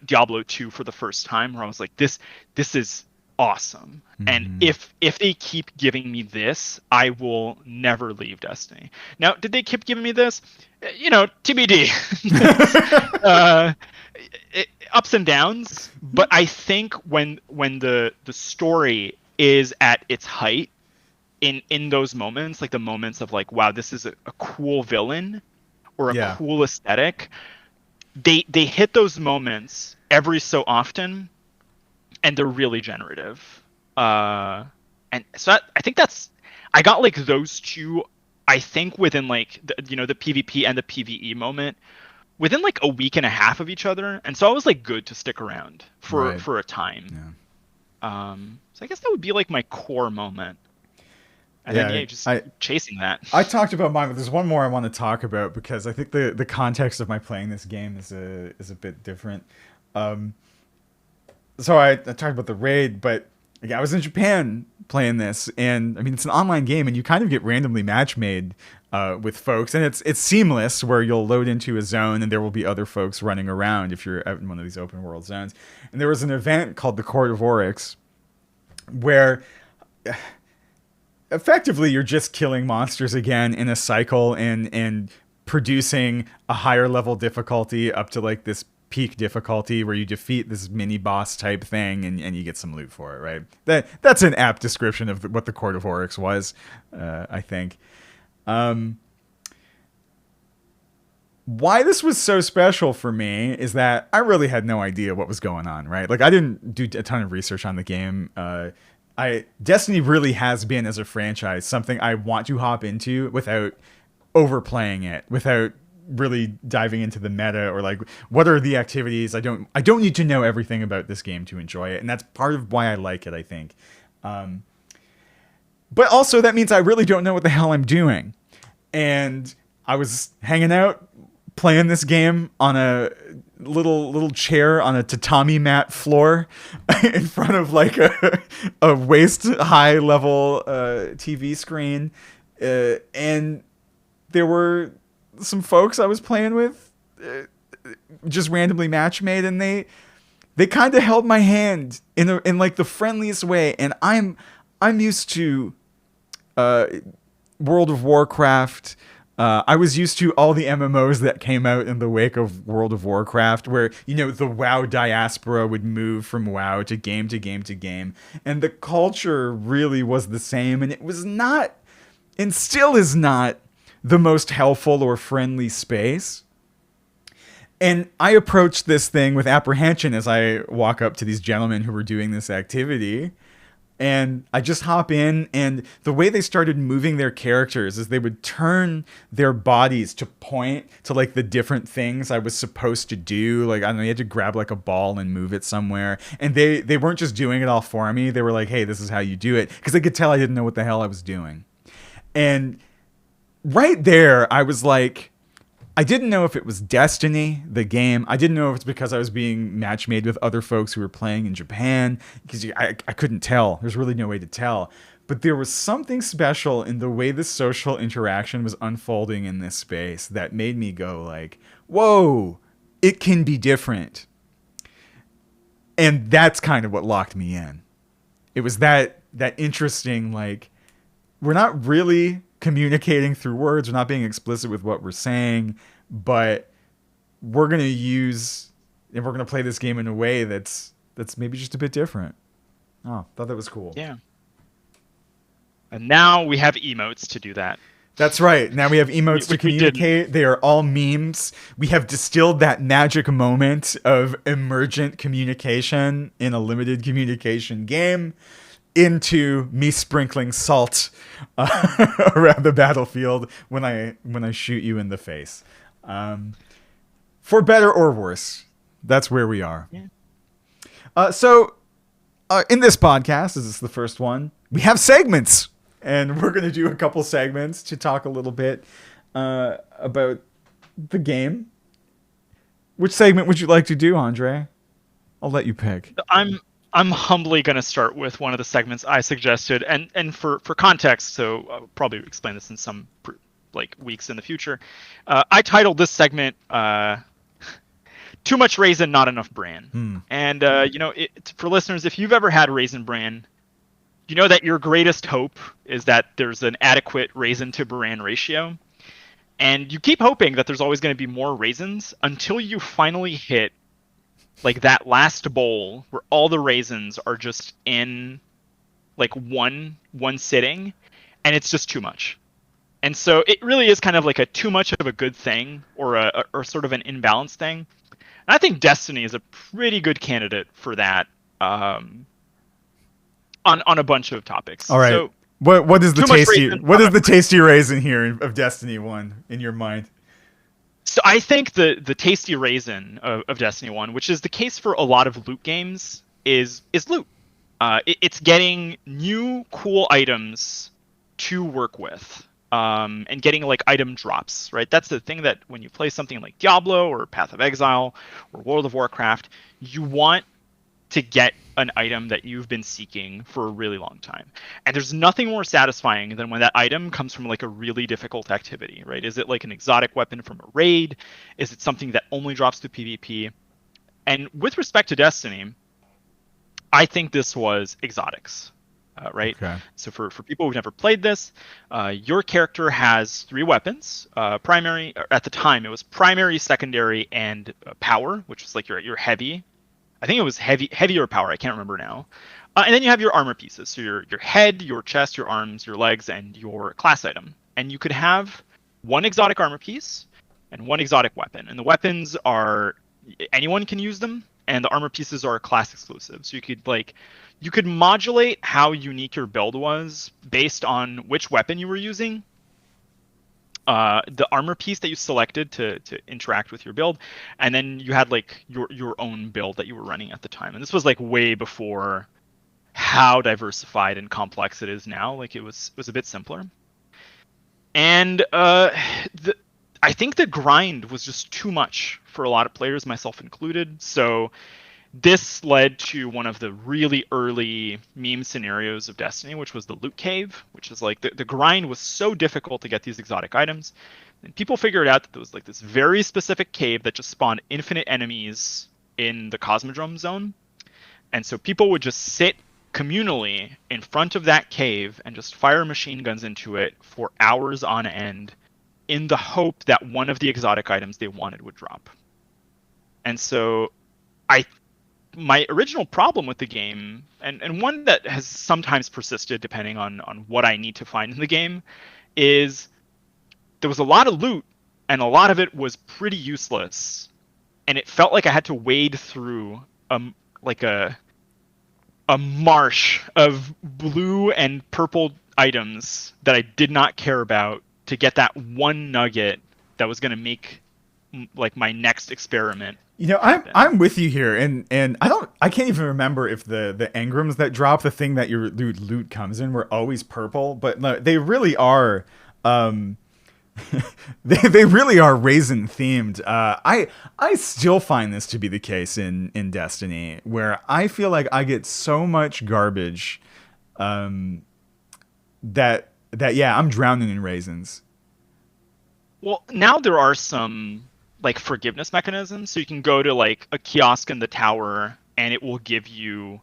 Speaker 2: Diablo 2 for the first time, where I was like, this is awesome. And
Speaker 1: Mm-hmm.
Speaker 2: if they keep giving me this, I will never leave Destiny. Now, did they keep giving me this? TBD. uh, Ups and downs, but I think when the story is at its height, in those moments, like the moments of like, wow, this is a cool villain or a
Speaker 1: Yeah.
Speaker 2: cool aesthetic, they hit those moments every so often, and they're really generative. And so I think I got like those two, I think within like the PvP and the PvE moment within like a week and a half of each other, and so I was like good to stick around
Speaker 1: Right.
Speaker 2: for a time.
Speaker 1: Yeah.
Speaker 2: So I guess that would be like my core moment, and
Speaker 1: Yeah,
Speaker 2: then just chasing that.
Speaker 1: I talked about mine, but there's one more I want to talk about because I think the context of my playing this game is a bit different. So I talked about the raid, but I was in Japan playing this, and I mean it's an online game, and you kind of get randomly match made with folks, and it's seamless where you'll load into a zone, and there will be other folks running around if you're out in one of these open world zones. And there was an event called the Court of Oryx, where effectively you're just killing monsters again in a cycle and producing a higher level difficulty up to like this peak difficulty where you defeat this mini boss type thing and you get some loot for it, right? That's an apt description of what the Court of Oryx was, I think. Why this was so special for me is that I really had no idea what was going on, right? Like I didn't do a ton of research on the game. Destiny really has been, as a franchise, something I want to hop into without overplaying it, without really diving into the meta or like what are the activities. I don't need to know everything about this game to enjoy it, and that's part of why I like it, I think. But also that means I really don't know what the hell I'm doing. And I was hanging out playing this game on a little chair on a tatami mat floor in front of like a waist high level TV screen, and there were some folks I was playing with, just randomly match made, and they kind of held my hand in like the friendliest way. And I'm used to World of Warcraft. I was used to all the MMOs that came out in the wake of World of Warcraft, where, the WoW diaspora would move from WoW to game to game to game. And the culture really was the same. And it was not, and still is not, the most helpful or friendly space. And I approached this thing with apprehension as I walk up to these gentlemen who were doing this activity. And I just hop in, and the way they started moving their characters is they would turn their bodies to point to like the different things I was supposed to do. Like, I don't know, you had to grab like a ball and move it somewhere. And they weren't just doing it all for me. They were like, hey, this is how you do it. Because they could tell I didn't know what the hell I was doing. And right there, I was like, I didn't know if it was Destiny, the game. I didn't know if it's because I was being match made with other folks who were playing in Japan, because I couldn't tell. There's really no way to tell. But there was something special in the way the social interaction was unfolding in this space that made me go like, whoa, it can be different. And that's kind of what locked me in. It was that interesting, like, we're not really communicating through words. We're not being explicit with what we're saying, but we're going to play this game in a way that's maybe just a bit different. Oh, thought that was cool.
Speaker 2: Yeah. And now we have emotes to do that.
Speaker 1: That's right. Now we have emotes to communicate. They are all memes. We have distilled that magic moment of emergent communication in a limited communication game into me sprinkling salt around the battlefield when I shoot you in the face. For better or worse, that's where we are.
Speaker 2: Yeah.
Speaker 1: So in this podcast, as it's the first one, we have segments, and we're going to do a couple segments to talk a little bit about the game. Which segment would you like to do, Andre? I'll let you pick.
Speaker 2: I'm humbly going to start with one of the segments I suggested, and for context, so I'll probably explain this in some like weeks in the future. I titled this segment "Too Much Raisin, Not Enough Bran." And for listeners, if you've ever had Raisin Bran, you know that your greatest hope is that there's an adequate raisin to Bran ratio, and you keep hoping that there's always going to be more raisins until you finally hit like that last bowl where all the raisins are just in like one sitting, and it's just too much. And so it really is kind of like a too much of a good thing, or sort of an imbalanced thing. And I think Destiny is a pretty good candidate for that on a bunch of topics.
Speaker 1: All right.
Speaker 2: So,
Speaker 1: what is the tasty raisin here of Destiny 1 in your mind?
Speaker 2: So I think the tasty raisin of Destiny 1, which is the case for a lot of loot games, is loot. It's getting new cool items to work with, and getting like item drops, right? That's the thing, that when you play something like Diablo or Path of Exile or World of Warcraft, you want to get an item that you've been seeking for a really long time. And there's nothing more satisfying than when that item comes from like a really difficult activity, right? Is it like an exotic weapon from a raid? Is it something that only drops to PvP? And with respect to Destiny, I think this was exotics, right?
Speaker 1: Okay.
Speaker 2: So for people who've never played this, your character has 3 weapons. Primary, at the time, it was primary, secondary, and power, which was like your heavy. I think it was heavy or power. I can't remember now. And then you have your armor pieces. So your head, your chest, your arms, your legs, and your class item. And you could have 1 exotic armor piece and 1 exotic weapon. And the weapons are, anyone can use them, and the armor pieces are class exclusive. So you could modulate how unique your build was based on which weapon you were using, the armor piece that you selected to interact with your build, and then you had like your own build that you were running at the time. And this was like way before how diversified and complex it is now. Like it was a bit simpler. And I think the grind was just too much for a lot of players, myself included. So this led to one of the really early meme scenarios of Destiny, which was the loot cave, which is like the grind was so difficult to get these exotic items. And people figured out that there was like this very specific cave that just spawned infinite enemies in the Cosmodrome zone. And so people would just sit communally in front of that cave and just fire machine guns into it for hours on end in the hope that one of the exotic items they wanted would drop. And so my original problem with the game, and one that has sometimes persisted depending on what I need to find in the game, is there was a lot of loot and a lot of it was pretty useless, and it felt like I had to wade through a marsh of blue and purple items that I did not care about to get that one nugget that was going to make like my next experiment.
Speaker 1: I'm with you here, and I can't even remember if the engrams that drop the thing that your loot comes in were always purple, but no, they really are they really are raisin themed. I still find this to be the case in Destiny, where I feel like I get so much garbage that yeah, I'm drowning in raisins.
Speaker 2: Well, now there are some like forgiveness mechanisms, so you can go to like a kiosk in the tower and it will give you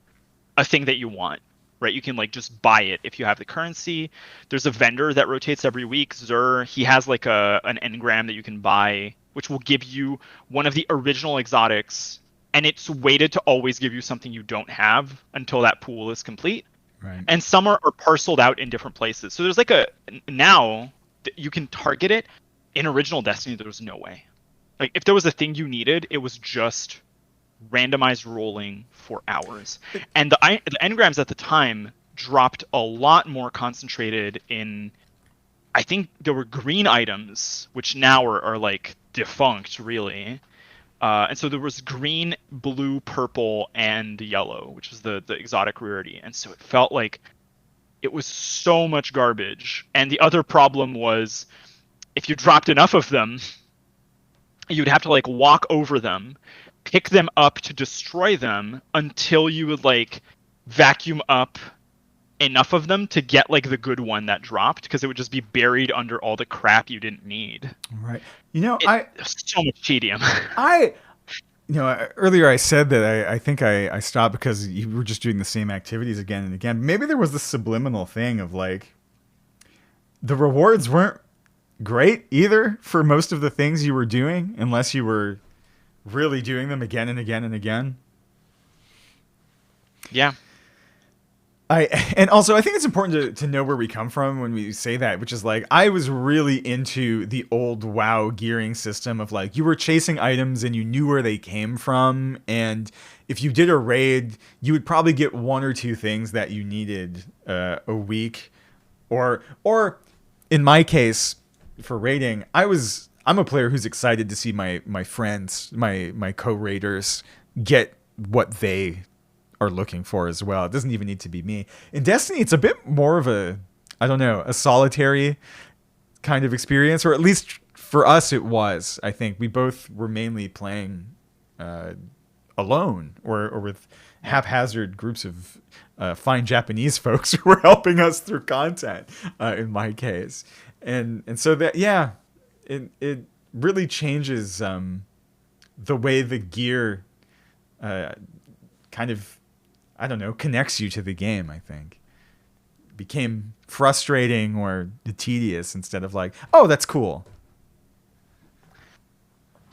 Speaker 2: a thing that you want, right? You can like just buy it if you have the currency. There's a vendor that rotates every week, Zur. He has like an engram that you can buy, which will give you one of the original exotics, and it's weighted to always give you something you don't have until that pool is complete.
Speaker 1: Right.
Speaker 2: And some are parceled out in different places. So there's like now you can target it. In original Destiny, there was no way. Like, if there was a thing you needed, it was just randomized rolling for hours. And the engrams at the time dropped a lot more concentrated in, I think there were green items, which now are like defunct, really. And so there was green, blue, purple, and yellow, which was the exotic rarity. And so it felt like it was so much garbage. And the other problem was if you dropped enough of them, you'd have to like walk over them, pick them up to destroy them until you would like vacuum up enough of them to get like the good one that dropped, because it would just be buried under all the crap you didn't need.
Speaker 1: Right. You know,
Speaker 2: So much tedium.
Speaker 1: Earlier I said that I think I stopped because you were just doing the same activities again and again. Maybe there was this subliminal thing of like the rewards weren't great either for most of the things you were doing, unless you were really doing them again and again and again.
Speaker 2: Yeah.
Speaker 1: And also I think it's important to know where we come from when we say that, which is like I was really into the old WoW gearing system of like you were chasing items and you knew where they came from, and if you did a raid you would probably get one or two things that you needed a week, or in my case for raiding I'm a player who's excited to see my friends, my co-raiders get what they are looking for as well. It doesn't even need to be me. In Destiny, it's a bit more of a solitary kind of experience, or at least for us it was. I think we both were mainly playing alone or with haphazard groups of fine Japanese folks who were helping us through content, in my case. And so that, yeah, it really changes the way the gear kind of, I don't know, connects you to the game, I think. Became frustrating or tedious instead of like, oh, that's cool.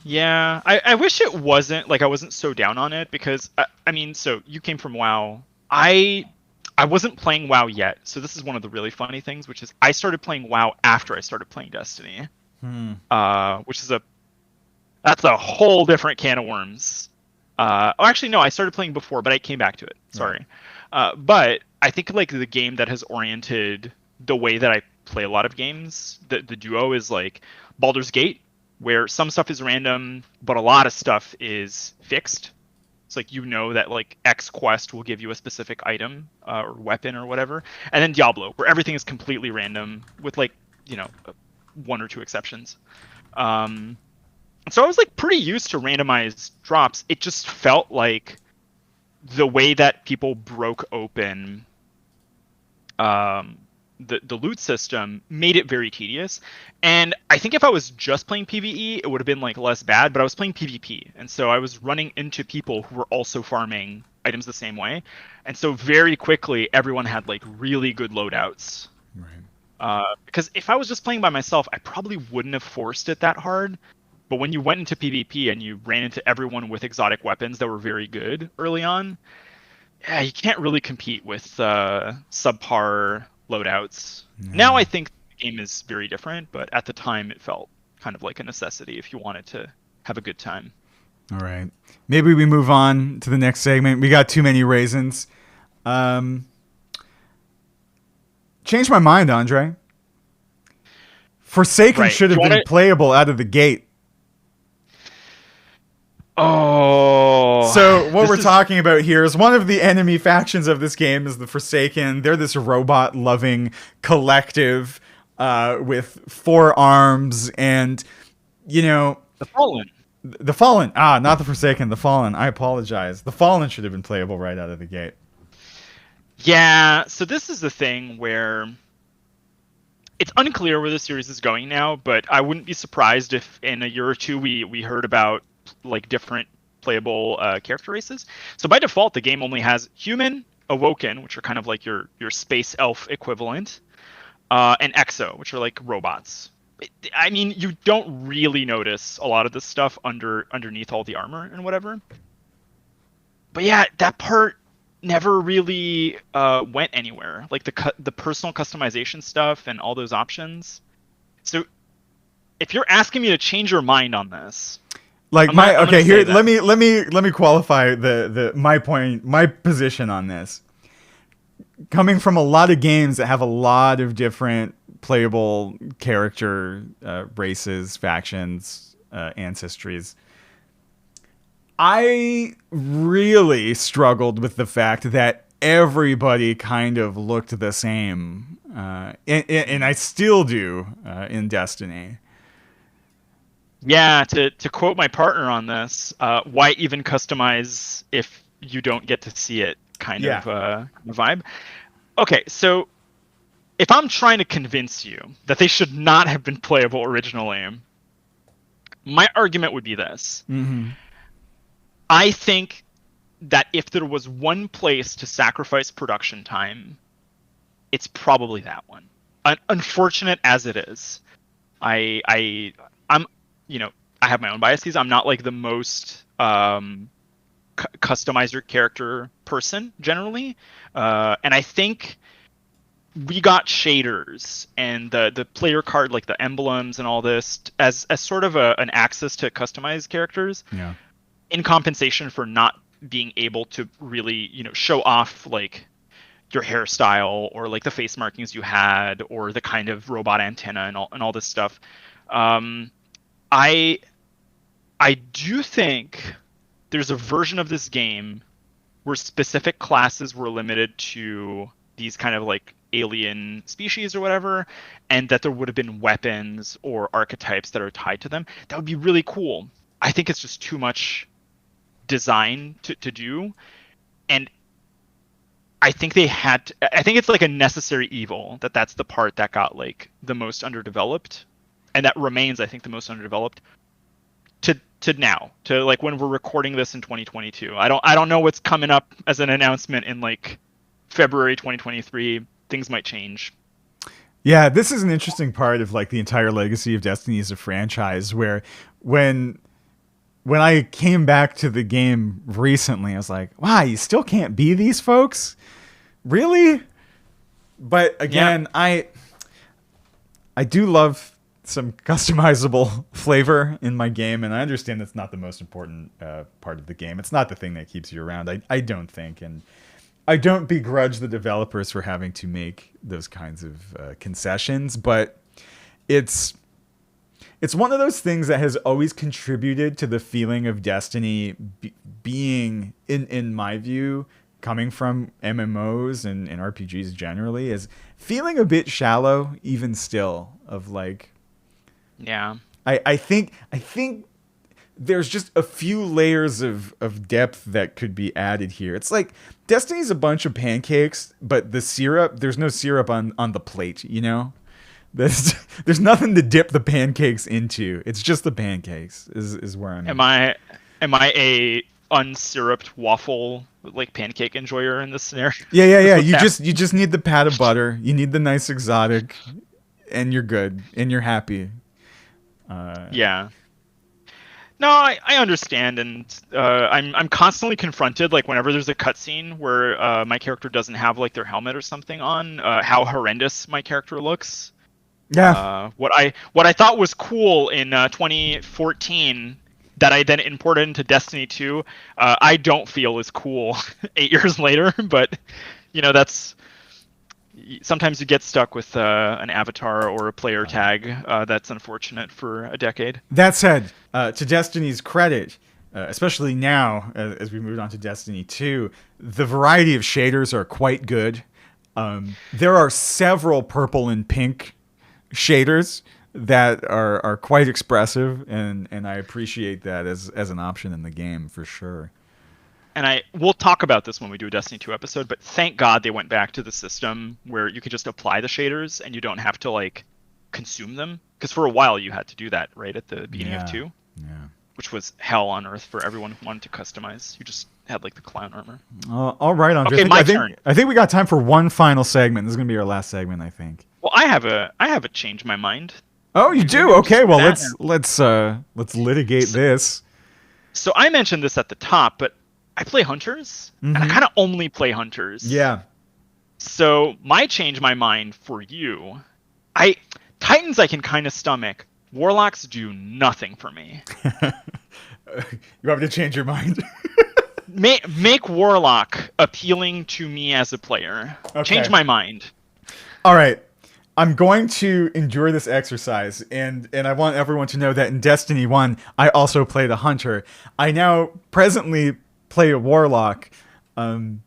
Speaker 2: Yeah, I wish it wasn't like I wasn't so down on it, because I mean, so you came from WoW. I wasn't playing WoW yet, so this is one of the really funny things, which is I started playing WoW after I started playing Destiny, which is that's a whole different can of worms. Actually, no, I started playing before, but I came back to it. Sorry. Right. But I think like the game that has oriented the way that I play a lot of games, the duo is like Baldur's Gate, where some stuff is random, but a lot of stuff is fixed. It's like, you know, that like X quest will give you a specific item or weapon or whatever. And then Diablo, where everything is completely random with like, one or two exceptions. So I was like pretty used to randomized drops. It just felt like the way that people broke open the loot system made it very tedious. And I think if I was just playing PvE, it would have been like less bad, but I was playing PvP. And so I was running into people who were also farming items the same way. And so very quickly, everyone had like really good loadouts. Right. Because if I was just playing by myself, I probably wouldn't have forced it that hard. But when you went into PvP and you ran into everyone with exotic weapons that were very good early on, yeah, you can't really compete with subpar loadouts. No. Now I think the game is very different, but at the time it felt kind of like a necessity if you wanted to have a good time.
Speaker 1: All right. Maybe we move on to the next segment. We got too many raisins. Change my mind, Andrei. Forsaken should have been playable out of the gate.
Speaker 2: Oh.
Speaker 1: So what we're talking about here is one of the enemy factions of this game is the Forsaken. They're this robot-loving collective with 4 arms and, the
Speaker 2: Fallen.
Speaker 1: The Fallen. Not the Forsaken. The Fallen. I apologize. The Fallen should have been playable right out of the gate.
Speaker 2: Yeah. So this is the thing where it's unclear where the series is going now, but I wouldn't be surprised if in a year or two we heard about like different playable character races. So by default, the game only has human, awoken, which are kind of like your space elf equivalent, and exo, which are like robots. I mean, you don't really notice a lot of this stuff underneath all the armor and whatever. But yeah, that part never really went anywhere. Like the personal customization stuff and all those options. So if you're asking me to change your mind on this,
Speaker 1: like let me qualify my position on this. Coming from a lot of games that have a lot of different playable character races, factions, ancestries, I really struggled with the fact that everybody kind of looked the same, and I still do in Destiny.
Speaker 2: Yeah, to quote my partner on this, why even customize if you don't get to see it kind
Speaker 1: Yeah.
Speaker 2: of vibe. Okay, so if I'm trying to convince you that they should not have been playable originally, my argument would be this.
Speaker 1: Mm-hmm.
Speaker 2: I think that if there was one place to sacrifice production time, it's probably that one. Unfortunate as it is, I'm, you know, I have my own biases. I'm not like the most customize your character person generally, and I think we got shaders and the player card, like the emblems and all this, as sort of an access to customize characters.
Speaker 1: Yeah.
Speaker 2: In compensation for not being able to really, show off like your hairstyle or like the face markings you had or the kind of robot antenna and all this stuff. I do think there's a version of this game where specific classes were limited to these kind of like alien species or whatever, and that there would have been weapons or archetypes that are tied to them. That would be really cool. I think it's just too much design to do, and I think I think it's like a necessary evil that's the part that got like the most underdeveloped, and that remains, I think, the most underdeveloped to now, to like when we're recording this in 2022. I don't know what's coming up as an announcement in like February 2023. Things might change.
Speaker 1: Yeah, this is an interesting part of like the entire legacy of Destiny as a franchise, where when I came back to the game recently, I was like, wow, you still can't be these folks? Really? But again, yeah. I do love some customizable flavor in my game, and I understand that's not the most important part of the game. It's not the thing that keeps you around, I don't think, and I don't begrudge the developers for having to make those kinds of concessions, but it's one of those things that has always contributed to the feeling of Destiny being, in my view, coming from MMOs and RPGs generally, is feeling a bit shallow even still, of like...
Speaker 2: Yeah.
Speaker 1: I think there's just a few layers of depth that could be added here. It's like Destiny's a bunch of pancakes, but there's no syrup on the plate, you know? There's nothing to dip the pancakes into. It's just the pancakes is where I'm at.
Speaker 2: Am I a unsyruped waffle like pancake enjoyer in this scenario?
Speaker 1: Yeah. You just need the pat of butter. You need the nice exotic, and you're good and you're happy.
Speaker 2: Yeah. No, I understand, and I'm constantly confronted, like whenever there's a cutscene where my character doesn't have like their helmet or something on, how horrendous my character looks.
Speaker 1: Yeah.
Speaker 2: What I thought was cool in 2014 that I then imported into Destiny 2, I don't feel is cool 8 years later. But that's sometimes you get stuck with an avatar or a player tag. That's unfortunate for a decade.
Speaker 1: That said, to Destiny's credit, especially now as we moved on to Destiny 2, the variety of shaders are quite good. There are several purple and pink shaders that are quite expressive, and I appreciate that as an option in the game for sure.
Speaker 2: And we'll talk about this when we do a Destiny 2 episode, but thank God they went back to the system where you could just apply the shaders and you don't have to like consume them, because for a while you had to do that right at the beginning of 2.
Speaker 1: Yeah.
Speaker 2: Which was hell on earth for everyone who wanted to customize. You just had like the clown armor.
Speaker 1: All right, Andrei.
Speaker 2: Okay, my turn.
Speaker 1: I think we got time for one final segment. This is gonna be our last segment, I think.
Speaker 2: Well, I have a change my mind.
Speaker 1: Oh, you do? Okay, well let's litigate this.
Speaker 2: So I mentioned this at the top, but I play hunters, and I kind of only play hunters.
Speaker 1: Yeah.
Speaker 2: So my change my mind for you, Titans I can kind of stomach. Warlocks do nothing for me.
Speaker 1: You want me to change your mind?
Speaker 2: Make Warlock appealing to me as a player. Okay. Change my mind.
Speaker 1: All right. I'm going to endure this exercise, and I want everyone to know that in Destiny 1, I also played a hunter. I now presently play a warlock, but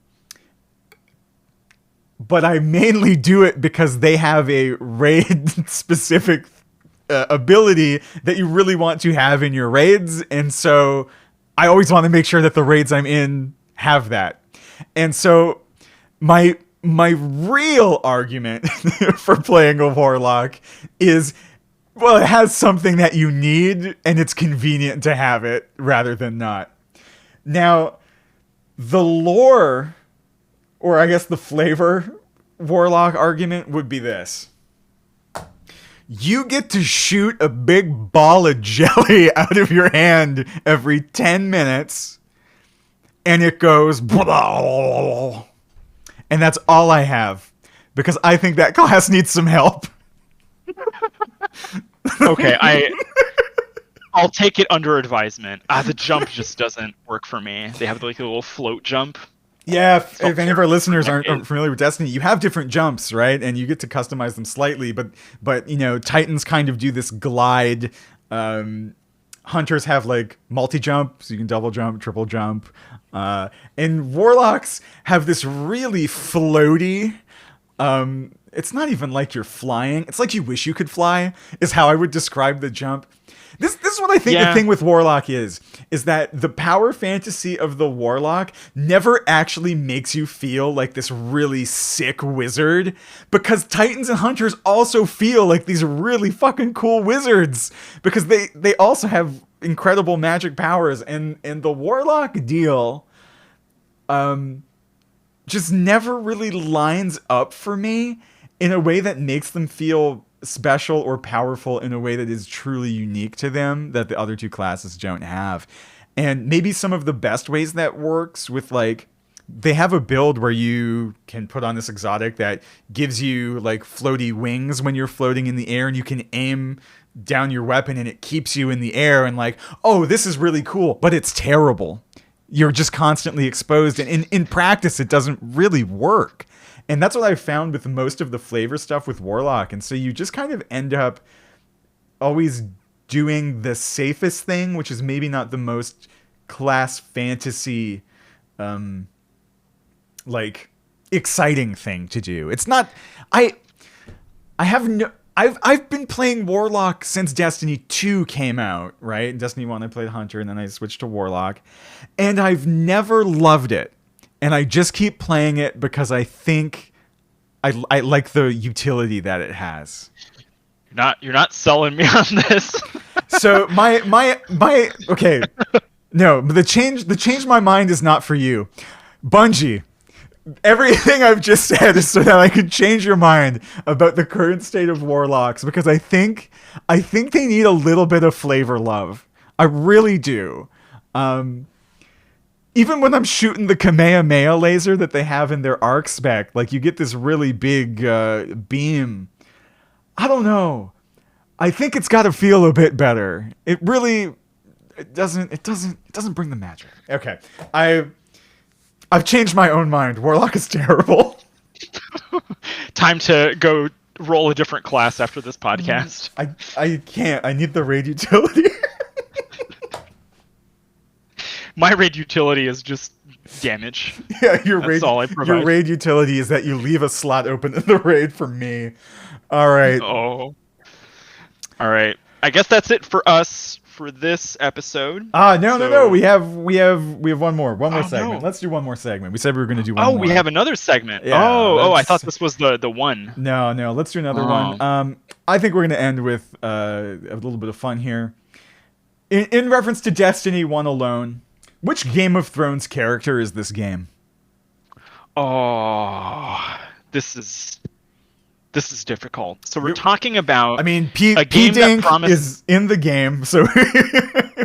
Speaker 1: I mainly do it because they have a raid-specific ability that you really want to have in your raids, and so I always want to make sure that the raids I'm in have that. And so my real argument for playing a warlock is, well, it has something that you need and it's convenient to have it rather than not. Now, the lore, or I guess the flavor warlock argument would be this. You get to shoot a big ball of jelly out of your hand every 10 minutes and it goes blah. And that's all I have, because I think that class needs some help.
Speaker 2: Okay, I'll take it under advisement. The jump just doesn't work for me. They have like a little float jump.
Speaker 1: Yeah, if any of our listeners aren't familiar with Destiny, you have different jumps, right? And you get to customize them slightly, but you know, Titans kind of do this glide. Hunters have like multi-jump, so you can double jump, triple jump. And Warlocks have this really floaty, it's not even like you're flying. It's like you wish you could fly, is how I would describe the jump. This is what I think the thing with Warlock is that the power fantasy of the Warlock never actually makes you feel like this really sick wizard, because Titans and Hunters also feel like these really fucking cool wizards, because they also have incredible magic powers, and the Warlock deal just never really lines up for me in a way that makes them feel special or powerful in a way that is truly unique to them, that the other two classes don't have. And maybe some of the best ways that works with, like, they have a build where you can put on this exotic that gives you like floaty wings when you're floating in the air, and you can aim down your weapon and it keeps you in the air, and like, oh, this is really cool, but it's terrible. You're just constantly exposed, and in practice it doesn't really work. And that's what I've found with most of the flavor stuff with Warlock. And so you just kind of end up always doing the safest thing, which is maybe not the most class fantasy, like, exciting thing to do. It's not... I've been playing Warlock since Destiny 2 came out, right? In Destiny 1 I played Hunter, and then I switched to Warlock. And I've never loved it. And I just keep playing it because I think I like the utility that it has.
Speaker 2: You're not selling me on this.
Speaker 1: So my okay. No, the change my mind is not for you. Bungie, everything I've just said is so that I could change your mind about the current state of Warlocks, because I think they need a little bit of flavor love. I really do. Even when I'm shooting the Kamehameha laser that they have in their arc spec, like, you get this really big beam. I don't know. I think it's got to feel a bit better. It doesn't bring the magic. Okay. I've changed my own mind. Warlock is terrible.
Speaker 2: Time to go roll a different class after this podcast.
Speaker 1: I can't. I need the raid utility.
Speaker 2: My raid utility is just damage.
Speaker 1: Yeah, your raid utility is that you leave a slot open in the raid for me. All right.
Speaker 2: Oh. All right. I guess that's it for us for this episode.
Speaker 1: No. We have one more segment.
Speaker 2: No.
Speaker 1: Let's do one more segment. We said we were going to do one more.
Speaker 2: Oh, we have another segment.
Speaker 1: Yeah,
Speaker 2: I thought this was the one.
Speaker 1: No. Let's do another one. I think we're going to end with a little bit of fun here. In reference to Destiny 1 alone, which Game of Thrones character is this game?
Speaker 2: Oh, this is difficult. So we're talking about.
Speaker 1: I mean, P-Dink is in the game, so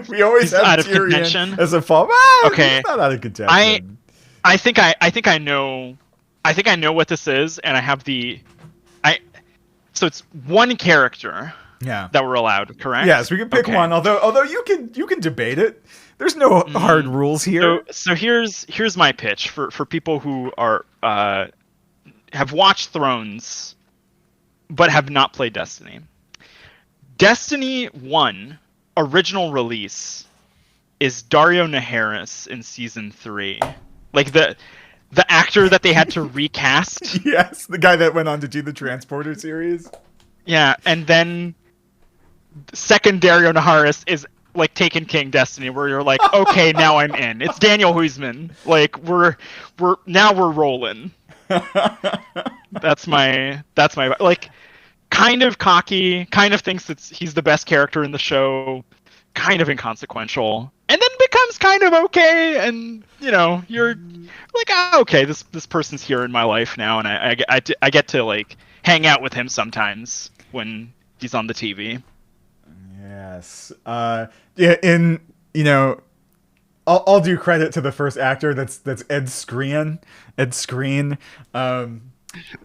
Speaker 1: we always have
Speaker 2: out of
Speaker 1: Tyrion
Speaker 2: contention
Speaker 1: as a fall.
Speaker 2: Okay,
Speaker 1: he's not out of contention.
Speaker 2: I think I know what this is, and I have the. So it's one character.
Speaker 1: Yeah.
Speaker 2: That we're allowed, correct?
Speaker 1: Yes, we can pick one. Although you can debate it. There's no hard rules here.
Speaker 2: So here's my pitch for people who are have watched Thrones but have not played Destiny. Destiny 1 original release is Dario Naharis in season 3. Like the actor that they had to recast.
Speaker 1: Yes, the guy that went on to do the Transporter series.
Speaker 2: Yeah, and then second Dario Naharis is like Taken King Destiny, where you're like, okay, now I'm in. It's Daniel Huisman. Like we're rolling. That's my like kind of cocky, kind of thinks that he's the best character in the show, kind of inconsequential, and then becomes kind of okay, and you're like, okay, this person's here in my life now, and I get to like hang out with him sometimes when he's on the TV.
Speaker 1: Yes. Yeah, I'll do credit to the first actor. That's Ed Skrein. Ed Skrein.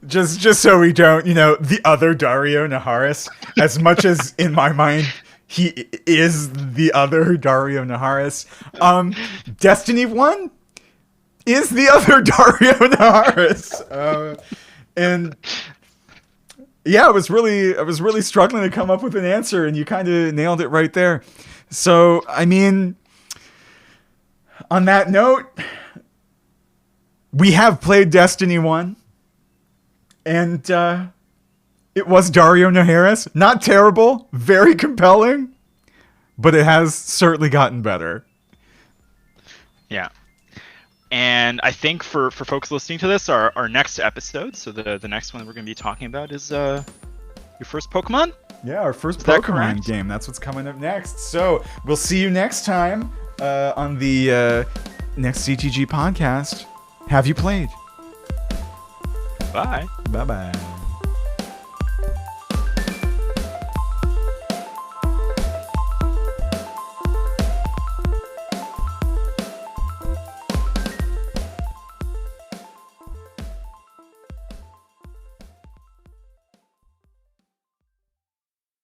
Speaker 1: Just so we don't, the other Dario Naharis, as much as in my mind he is the other Dario Naharis. Destiny 1 is the other Dario Naharis. And yeah, I was really struggling to come up with an answer, and you kind of nailed it right there. So, I mean, on that note, we have played Destiny 1, and it was Dario Naharis. Not terrible, very compelling, but it has certainly gotten better.
Speaker 2: Yeah. And I think for folks listening to this, our next episode, so the next one that we're going to be talking about is your first Pokemon?
Speaker 1: Yeah, our first Pokemon game. That's what's coming up next. So we'll see you next time on the next CTG podcast. Have you played?
Speaker 2: Bye.
Speaker 1: Bye-bye.